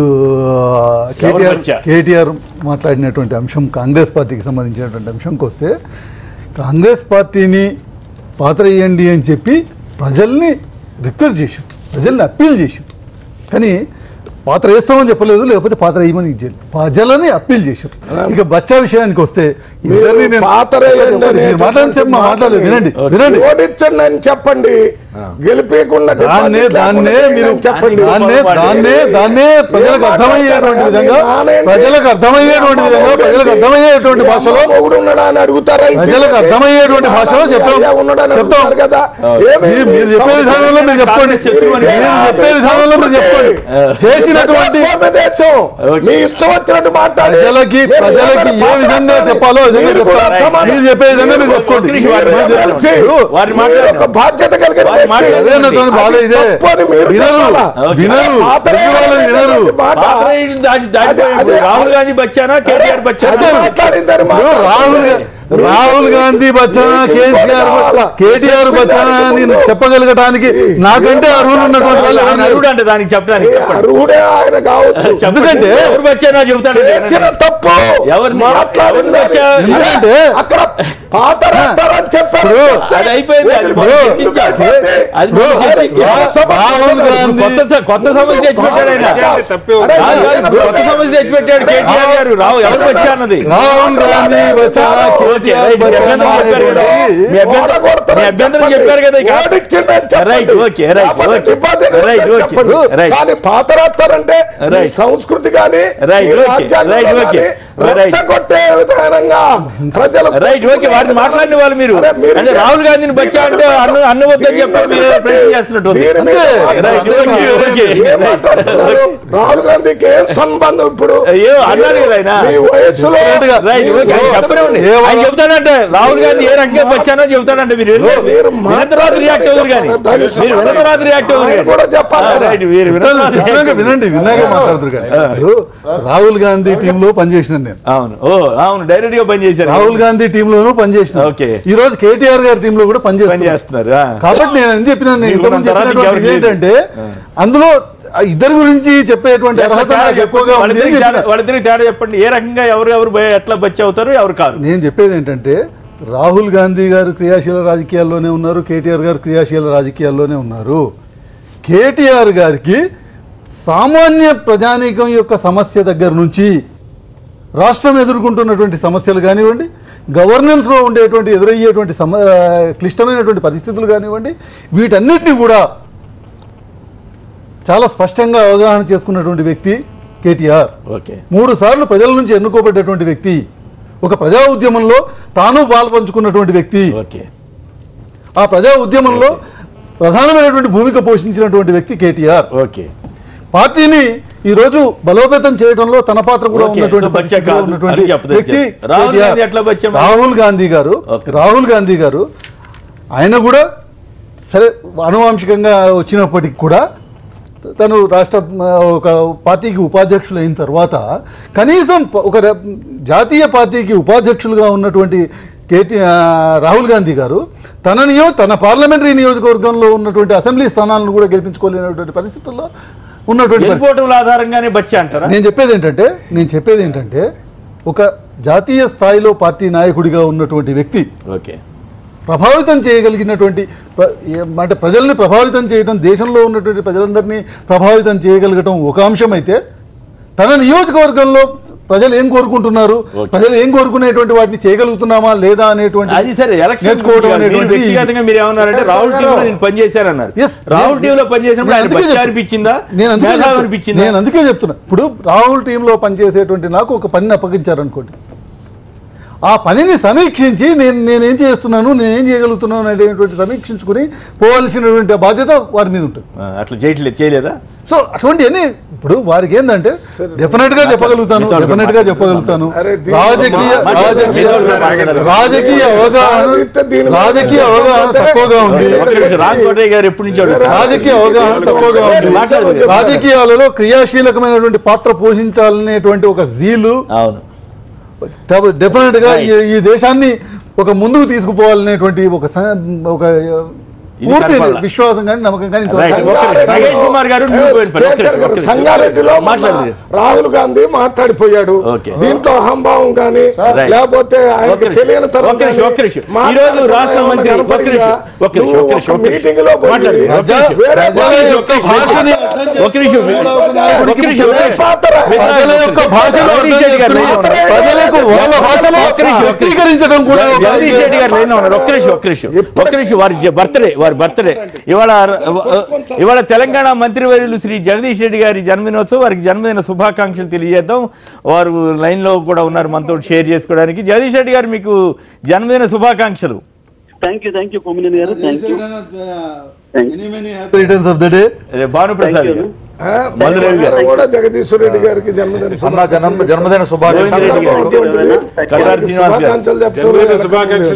కేటీఆర్ మాట్లాడినటువంటి అంశం కాంగ్రెస్ పార్టీకి సంబంధించినటువంటి అంశంకి వస్తే, కాంగ్రెస్ పార్టీని పాత్ర వేయండి అని చెప్పి ప్రజల్ని రిక్వెస్ట్ చేసారు, ప్రజల్ని అప్పీల్ చేసారు. కానీ పాత్ర వేస్తామని చెప్పలేదు, లేకపోతే పాత్ర వేయమని ఇచ్చారు, ప్రజలని అప్పీల్ చేశారు. ఇక బచ్చా విషయానికి వస్తే మాట్లాడలేదు. వినండి ఓడించండి అని చెప్పండి. గెలిపేయకుండా దాన్నే మీరు చెప్పండి, దాన్నే ప్రజలకు అర్థమయ్యేటువంటి విధంగా ప్రజలకు అర్థమయ్యేటువంటి భాషలో అడుగుతారా? ప్రజలకు అర్థమయ్యేటువంటి భాషలో చెప్తాం కదా. మీరు చెప్పే విధానంలో మీరు చెప్పండి, చెప్పే విధానంలో మీరు చెప్పండి. చేసినటువంటి దేశం మీ ఇష్టం వచ్చినట్టు మాట్లాడి ప్రజలకి ఏ విధంగా చెప్పాలో మీరు చెప్పే విధంగా మీరు చెప్పుకోండి. ఒక బాధ్యత కలిగిన బాధ ఇదే వినరు. రాహుల్ గాంధీ బచ్చానా కేటీఆర్ బచ్చానా మాట్లాడిందని రాహుల్ గాంధీ బచ్చానా కేటీఆర్ బచ్చానా నేను చెప్పగలగటానికి నాకంటే అర్హులు ఉన్నటువంటి వాళ్ళు అర్హుడు అంటే దానికి చెప్పడానికి అర్హుడే ఆయన కావచ్చు. ఎందుకంటే ఎవరు బచ్చానా చెబుతాడు తప్పు ఎవరు మాట్లాడింది ఎందుకంటే అక్కడ పాత చెప్పారు. అది అయిపోయింది. రాహుల్ గాంధీ కొత్త సమస్య తెచ్చిపెట్టాడు ఆయన. కొత్త సమస్య తెచ్చిపెట్టాడు కేటీఆర్ గారు. ఎవరు బచ్చా అన్నది రాహుల్ గాంధీ బచ్చానా అభ్యంతరం చెప్పారు కదా. పాతరాస్తారంటే సంస్కృతి కానీ కొట్టే విధానంగా ప్రజలు వారిని మాట్లాడిన వాళ్ళు మీరు అంటే రాహుల్ గాంధీని బచ్చా అంటే అన్న వద్దని చెప్పి ప్రయత్నం చేస్తున్నట్టు. రాహుల్ గాంధీకి ఏం సంబంధం ఇప్పుడు అన్నారు కదా ఆయన వయస్సులో ఆయన చెబుతాడంటే రాహుల్ గాంధీ ఏ రకంగా వచ్చానో చెబుతాడంటే మీరు వినంతరాజు రియాక్ట్ అవుతారు కానీ మీరు వినంతరాజు రియాక్ట్ అవుతారు కూడా చెప్పాలి. వినండి విన్నాక మాట్లాడుతారు కానీ రాహుల్ గాంధీ టీమ్ లో పనిచేసిన నేను. అవును డైరెక్ట్ గా పనిచేశారు. రాహుల్ గాంధీ టీమ్ లోనూ పనిచేసిన. ఈ రోజు కేటీఆర్ గారి టీమ్ లో కూడా పనిచేస్తున్నారు. కాబట్టి నేను ఏం చెప్పిన ఏంటంటే అందులో ఇద్దరి గురించి చెప్పేటువంటి అర్హత నాకు ఎక్కువగా వాళ్ళిద్దరికి తేడా చెప్పండి. ఏ రకంగా ఎవరు ఎట్లా బచ్చి అవుతారు ఎవరు కాదు. నేను చెప్పేది ఏంటంటే రాహుల్ గాంధీ గారు క్రియాశీల రాజకీయాల్లోనే ఉన్నారు, కేటీఆర్ గారు క్రియాశీల రాజకీయాల్లోనే ఉన్నారు. కేటీఆర్ గారికి సామాన్య ప్రజానీకం యొక్క సమస్య దగ్గర నుంచి రాష్ట్రం ఎదుర్కొంటున్నటువంటి సమస్యలు కానివ్వండి, గవర్నెన్స్లో ఉండేటువంటి ఎదురయ్యేటువంటి క్లిష్టమైనటువంటి పరిస్థితులు కానివ్వండి, వీటన్నిటిని కూడా చాలా స్పష్టంగా అవగాహన చేసుకున్నటువంటి వ్యక్తి కేటీఆర్. 3 సార్లు ప్రజల నుంచి ఎన్నుకోబడ్డటువంటి వ్యక్తి, ఒక ప్రజా ఉద్యమంలో తాను పాల్పంచుకున్నటువంటి వ్యక్తి, ఆ ప్రజా ఉద్యమంలో ప్రధానమైనటువంటి భూమిక పోషించినటువంటి వ్యక్తి కేటీఆర్. పార్టీని ఈ రోజు బలోపేతం చేయడంలో తన పాత్ర కూడా ఉన్నటువంటి వ్యక్తి రాహుల్ గాంధీ గారు. ఆయన కూడా సరే ఆనువంశికంగా వచ్చినప్పటికి కూడా తను రాష్ట్ర ఒక పార్టీకి ఉపాధ్యక్షులు అయిన తర్వాత కనీసం ఒక జాతీయ పార్టీకి ఉపాధ్యక్షులుగా ఉన్నటువంటి రాహుల్ గాంధీ గారు తన పార్లమెంటరీ నియోజకవర్గంలో ఉన్నటువంటి అసెంబ్లీ స్థానాలను కూడా గెలిపించుకోలేనటువంటి పరిస్థితుల్లో ఉన్నటువంటి ఆధారంగానే బచ్చా అంటారా? నేను చెప్పేది ఏంటంటే ఒక జాతీయ స్థాయిలో పార్టీ నాయకుడిగా ఉన్నటువంటి వ్యక్తి ప్రభావితం చేయగలిగినటువంటి అంటే ప్రజల్ని ప్రభావితం చేయడం, దేశంలో ఉన్నటువంటి ప్రజలందరినీ ప్రభావితం చేయగలగటం ఒక అంశం అయితే, తన నియోజకవర్గంలో ప్రజలు ఏం కోరుకుంటున్నారు, ప్రజలు ఏం కోరుకునేటువంటి వాటిని చేయగలుగుతున్నామా లేదా అనేటువంటి అది సరే నేర్చుకోవడం అనేటువంటి మీరు ఏమన్నారంటే రాహుల్ టీంలో నేను పనిచేశారన్నారు. రాహుల్ టీంలో పనిచేసినప్పుడు ఆయన బచ్చా అనిపించిందా? నేను అందుకే చెప్తున్నా. ఇప్పుడు రాహుల్ టీంలో పనిచేసేటువంటి నాకు ఒక పనిని అప్పగించారనుకోండి, ఆ పనిని సమీక్షించి నేనేం చేస్తున్నాను, నేనేం చేయగలుగుతున్నాను అనేటువంటి సమీక్షించుకుని పోవాల్సినటువంటి బాధ్యత వారి మీద ఉంటుంది. అట్లా చేయలేదా? సో అటువంటివన్నీ ఇప్పుడు వారికి ఏంటంటే డెఫినెట్ గా చెప్పగలుగుతాను. రాజకీయ అవగాహన తక్కువగా ఉంది. రాజకీయాలలో క్రియాశీలకమైనటువంటి పాత్ర పోషించాలనేటువంటి ఒక జీలు, డెఫినెట్ గా ఈ దేశాన్ని ఒక ముందుకు తీసుకుపోవాలనేటువంటి ఒక పూర్తి విశ్వాసం కానీ నమ్మకం కానీ. సంగారెడ్డిలో రాహుల్ గాంధీ మాట్లాడిపోయాడు. దీంట్లో అహంభావం కానీ లేకపోతే ఆయనకు తెలియని మీటింగ్ లో ప్రజల యొక్క భాషలో ప్రజలకు వాళ్ళ భాష వ్యక్తీకరించడం కూడా జగదీష్ రెడ్డి గారు లైన్లో ఉన్నారు. ఒక్క నిమిషం వారి బర్త్డే ఇవాళ తెలంగాణ మంత్రివర్యులు శ్రీ జగదీష్ రెడ్డి గారి జన్మదినోత్సవం, వారికి జన్మదిన శుభాకాంక్షలు తెలియజేద్దాం. వారు లైన్లో కూడా ఉన్నారు మనతో షేర్ చేసుకోవడానికి. జగదీష్ రెడ్డి గారు మీకు జన్మదిన శుభాకాంక్షలు. థ్యాంక్ యూ కొమ్మినేని గారు, థ్యాంక్ యూ. భానుప్రసాద్ గారు కూడా జగదీశ్వర్ రెడ్డి గారికి జన్మదిన శుభాకాంక్షలు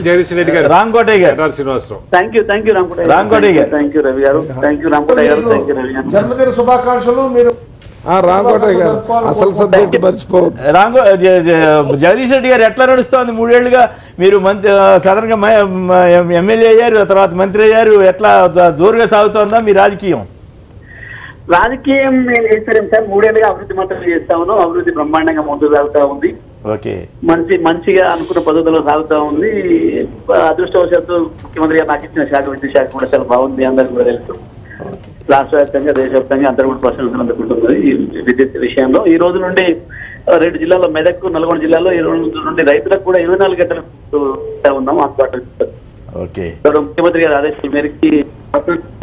జగదీష్ రెడ్డి గారు. రాంకోటయ్య గారు శ్రీనివాసరావు. థ్యాంక్ యూ రాంకోటయ్య గారు. థ్యాంక్ యూ రవి గారు, థ్యాంక్ యూ రాంకోటయ్య గారు, థ్యాంక్ యూ రవి గారు. జన్మదిన శుభాకాంక్షలు. మీరు రాంకోటయ్య గారు అసలు సబ్జెక్ట్ మర్చిపోవద్దు. జగదీష్ రెడ్డి గారు ఎట్లా నడుస్తోంది? 3 ఏళ్లుగా మీరు సడన్ గా ఎమ్మెల్యే అయ్యారు, తర్వాత మంత్రి అయ్యారు. ఎట్లా జోరుగా సాగుతోందా మీ రాజకీయం? రాజకీయం నేను చేస్తాను సార్, 3 ఏళ్ళుగా అభివృద్ధి మాత్రం చేస్తా ఉన్నాం. అభివృద్ధి బ్రహ్మాండంగా ముందుకు సాగుతా ఉంది. మంచిగా అనుకున్న పద్ధతిలో సాగుతా ఉంది. అదృష్టవశాత్తు ముఖ్యమంత్రి గారు నాకు ఇచ్చిన శాఖ, విద్యుత్ శాఖ కూడా చాలా బాగుంది, అందరికీ కూడా తెలుసు. రాష్ట్ర వ్యాప్తంగా దేశవ్యాప్తంగా అందరూ కూడా ప్రశంసలు అందుకుంటున్నారు ఈ విద్యుత్ విషయంలో. ఈ రోజు నుండి 2 జిల్లాల్లో, మెదక్, నల్గొండ జిల్లాలో ఈ రోజు నుండి రైతులకు కూడా 24 గంటలు ఉన్నాం అందుబాటులో. ముఖ్యమంత్రి గారి ఆదేశాల మేరకు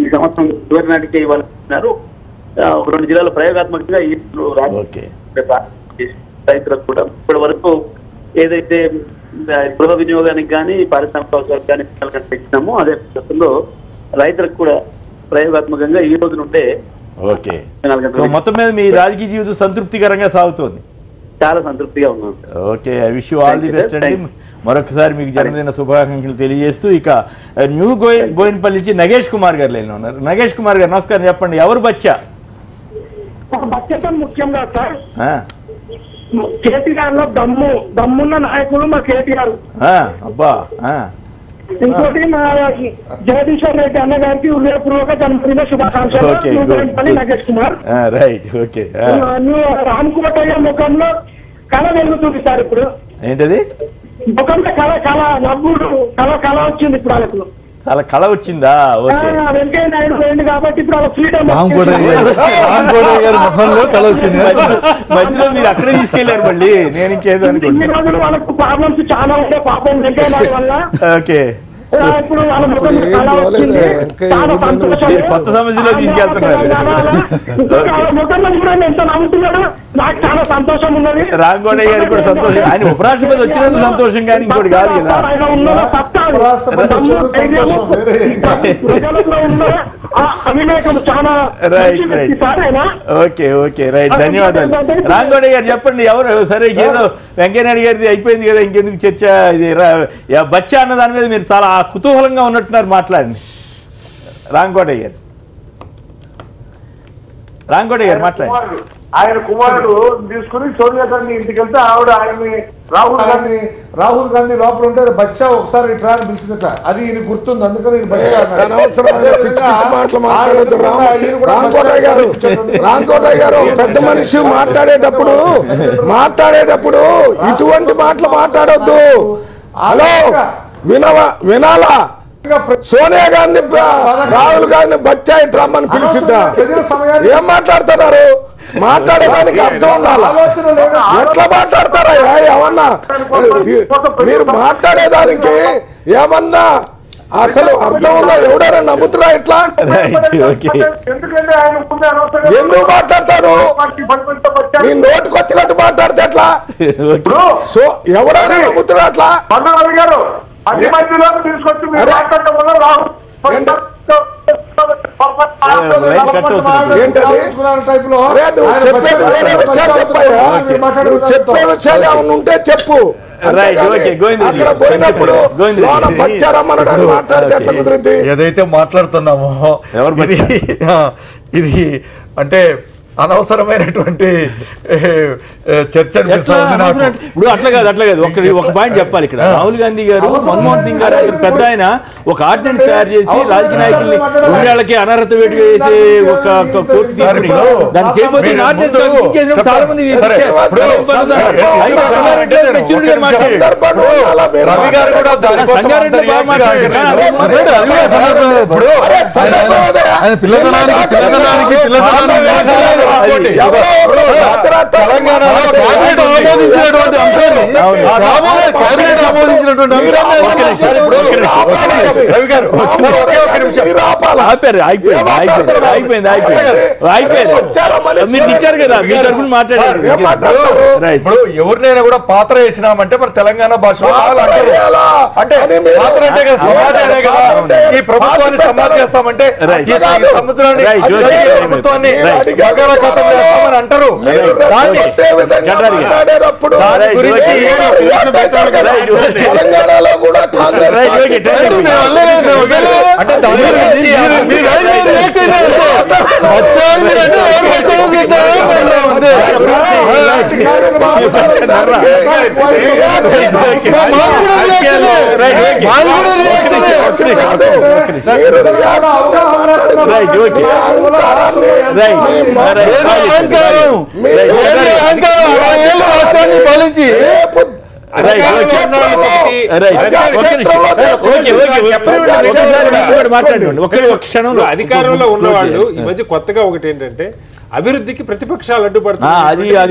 ఈ సంవత్సరం చివరి నాటికి ఇవ్వాలన్నారు. 2 జిల్లాలో ప్రయోగాత్మకంగా ఈ రైతులకు కూడా ఇప్పటి వరకు ఏదైతే గృహ వినియోగానికి కానీ పారిశ్రామిక అవసరాలకు కానీ ఇచ్చినామో అదే పద్ధతుల్లో రైతులకు కూడా ప్రయోగాత్మకంగా ఈ రోజు నుండే. మొత్తం మీద మీ రాజకీయ జీవితం సంతృప్తికరంగా సాగుతోంది? చాలా సంతృప్తిగా ఉన్నాం. Okay, I wish you all the best అండి. మరొకసారి మీకు జన్మదిన శుభాకాంక్షలు తెలియజేస్తూ ఇక న్యూ బోయినపల్లి నుంచి నగేష్ కుమార్ గారు లైన్లో ఉన్నారు. నగేష్ కుమార్ గారు నమస్కారం, చెప్పండి ఎవరు బచ్చా? ముఖ్యంగా సార్ కేటీఆర్ లో దమ్మున్న నాయకుడు మా కేటీఆర్. అబ్బా. ఇంకోటి మా జగదీశ్వర్ రెడ్డి అన్న గారికి హృదయపూర్వక జన్మదిన శుభాకాంక్షలు నగేష్ కుమార్. రామకోటయ్య ముఖంలో కళ వెలుగుతుంది సార్. ఇప్పుడు ఏంటది? ముఖంలో కళ నవ్వుడు కళ వచ్చింది ఇప్పుడు వాళ్ళకు. చాలా కళ వచ్చిందా? వెంకయ్య నాయుడు పోయింది కాబట్టి ఇప్పుడు వాళ్ళ ఫ్రీడమ్. మధ్యలో మీరు అక్కడే తీసుకెళ్లారు మళ్ళీ. నేను ఇంకేదో ఇన్ని రోజులు వాళ్ళకు ప్రాబ్లమ్స్ చాలా ఉంటాయి పాపం వెంకయ్య నాయుడు వల్ల. ఓకే, ఇప్పుడు వాళ్ళ ముఖం కళ వచ్చింది, చాలా సంతోషం. కొత్త సమస్యలో తీసుకెళ్తున్నారు. ముఖంలో కూడా ఎంత నవ్వుతున్నాడు, నాకు చాలా సంతోషం ఉన్నది. రాంగోడయ్య గారు కూడా సంతోషం. ఆయన ఉపరాష్ట్రపతి వచ్చినందుకు సంతోషం, కానీ ఇంకోటి కాదు కదా. ఆయన ఉన్న అవివేకం చాలా. ఓకే రైట్, ధన్యవాదాలు. రాంగోడయ్య గారు చెప్పండి ఎవరు? సరే, ఏదో వెంకయ్యనాయుడు గారిది అయిపోయింది కదా, ఇంకెందుకు చర్చ? ఇది బచ్చా అన్న దాని మీద మీరు చాలా కుతూహలంగా ఉన్నట్టున్నారు, మాట్లాడండి. రాంగోడయ్య గారు మాట్లాడండి. ఆయన కుమారుడు తీసుకుని సోనియా గాంధీ ఇంటికి వెళ్తే ఆవిడ ఆయన్ని రాహుల్ గాంధీ లోపల ఉంటే బచ్చా ఒకసారి ఇట్లా అని పిలిచిందట. అది ఈయన గుర్తుంది, అందుకని రాంకోటయ్య గారు పెద్ద మనిషి మాట్లాడేటప్పుడు ఇటువంటి మాటలు మాట్లాడొద్దు. హలో, వినాలా? సోనియా గాంధీ రాహుల్ గాంధీ బచ్చా ఇటు రమ్మని పిలిచిద్దా? ఏం మాట్లాడుతున్నారు? మాట్లాడేదానికి అర్థం ఉండాలా? ఎట్లా మాట్లాడతారా? ఏమన్నా మీరు మాట్లాడేదానికి ఏమన్నా అసలు అర్థం ఉందా? ఎవడైనా నమ్ముతున్నా ఇట్లా? ఎందుకు మాట్లాడతారు? మీ నోటికి వచ్చినట్టు మాట్లాడితే ఎట్లా? సో ఎవరైనా నమ్ముతున్నా అట్లా? చెప్పే విషయాలు ఏమన్నా ఉంటే చెప్పు. అక్కడ పోయినప్పుడు మాట్లాడితే ఎట్లా కుదిరింది? ఏదైతే మాట్లాడుతున్నామో ఇది అంటే అనవసరమైనటువంటి చర్చ. ఇప్పుడు అట్లా కాదు ఒక పాయింట్ చెప్పాలి ఇక్కడ. రాహుల్ గాంధీ గారు, మన్మోహన్ సింగ్ గారు పెద్ద ఆయన ఒక ఆర్డినెన్స్ తయారు చేసి రాజకీయ నాయకుల్ని రెండేళ్లకి అనర్హత వేటు వేసి ఒక కోర్టు దాన్ని చేయబోతే చాలా మంది ఆమోదించినటువంటి అంశాన్ని కేబినెట్ ఆమోదించినటువంటి ఇప్పుడు ఎవరినైనా కూడా పాత్ర వేసినామంటే మరి తెలంగాణ భాషలో అంటే పాత్ర అంటే కదా సమాజమే కదా. ఈ ప్రభుత్వాన్ని సమాజ్ చేస్తామంటే సముద్రాన్ని ప్రభుత్వాన్ని ఖతం చేస్తామని అంటారు. దాని గురించి తెలంగాణలో కూడా కాంగ్రెస్ పాలించి అధికారంలో ఉన్నవాళ్ళు ఈ మధ్య కొత్తగా ఒకటి ఏంటంటే అభివృద్ధికి ప్రతిపక్షాలు అది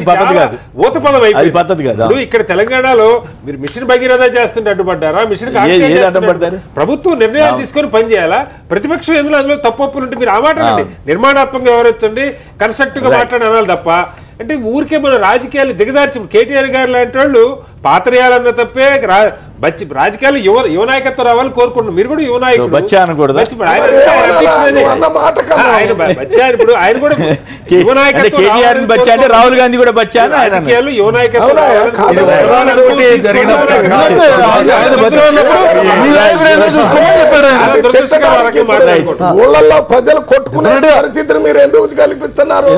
పద్ధతి కాదు, ఊత పదం అది పద్ధతి కాదు. ఇక్కడ తెలంగాణలో మీరు మిషన్ భగీరథ చేస్తుంటే అడ్డుపడ్డారా? మిషన్ అడ్డుపడ్డారు. ప్రభుత్వం నిర్ణయాలు తీసుకొని పనిచేయాలా? ప్రతిపక్షం ఎందులో అందులో తప్పులు ఉంటే మీరు ఆ మాట్లాడండి, నిర్మాణాత్మకంగా ఎవరొచ్చండి, కన్స్ట్రక్టివ్ గా మాట్లాడి అనాలి తప్ప అంటే ఊరికే మన రాజకీయాలు దిగజార్చి కేటీఆర్ గారు లాంటి వాళ్ళు పాత్రయాలన్న తప్పే రాజకీయాలు యువ నాయకత్వం రావాలని కోరుకుంటున్నాం. మీరు కూడా యువ నాయకుడు బచ్చా అనకూడదు. ఇప్పుడు ఆయన కూడా యువ నాయకత్వం బచ్చా అంటే రాహుల్ గాంధీ కూడా బచ్చా రాజకీయాలు యువ నాయకత్వం ఊళ్ళల్లో ప్రజలు కొట్టుకునే పరిస్థితిని మీరు ఎందుకు కల్పిస్తున్నారు?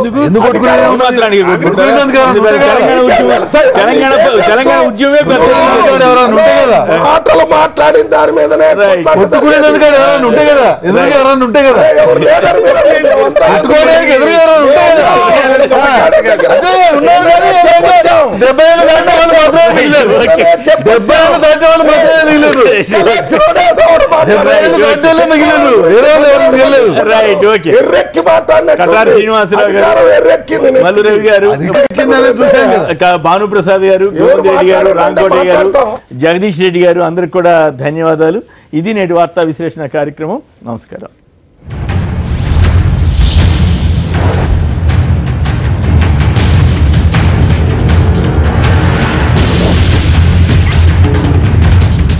తెలంగాణ ఉద్యమే మాటలు మాట్లాడిన దాని మీదనే ఉంటాయి కదా, ఎదురుగా ఎవరన్నా ఉంటాయి కదా, ఎదురుగా మల్లురవి గారు, భానుప్రసాద్ గారు, గోవింద్ రెడ్డి గారు, రాంకోటి గారు, జగదీష్ రెడ్డి గారు అందరికి కూడా ధన్యవాదాలు. ఇది నేటి వార్తా విశ్లేషణ కార్యక్రమం. నమస్కారం.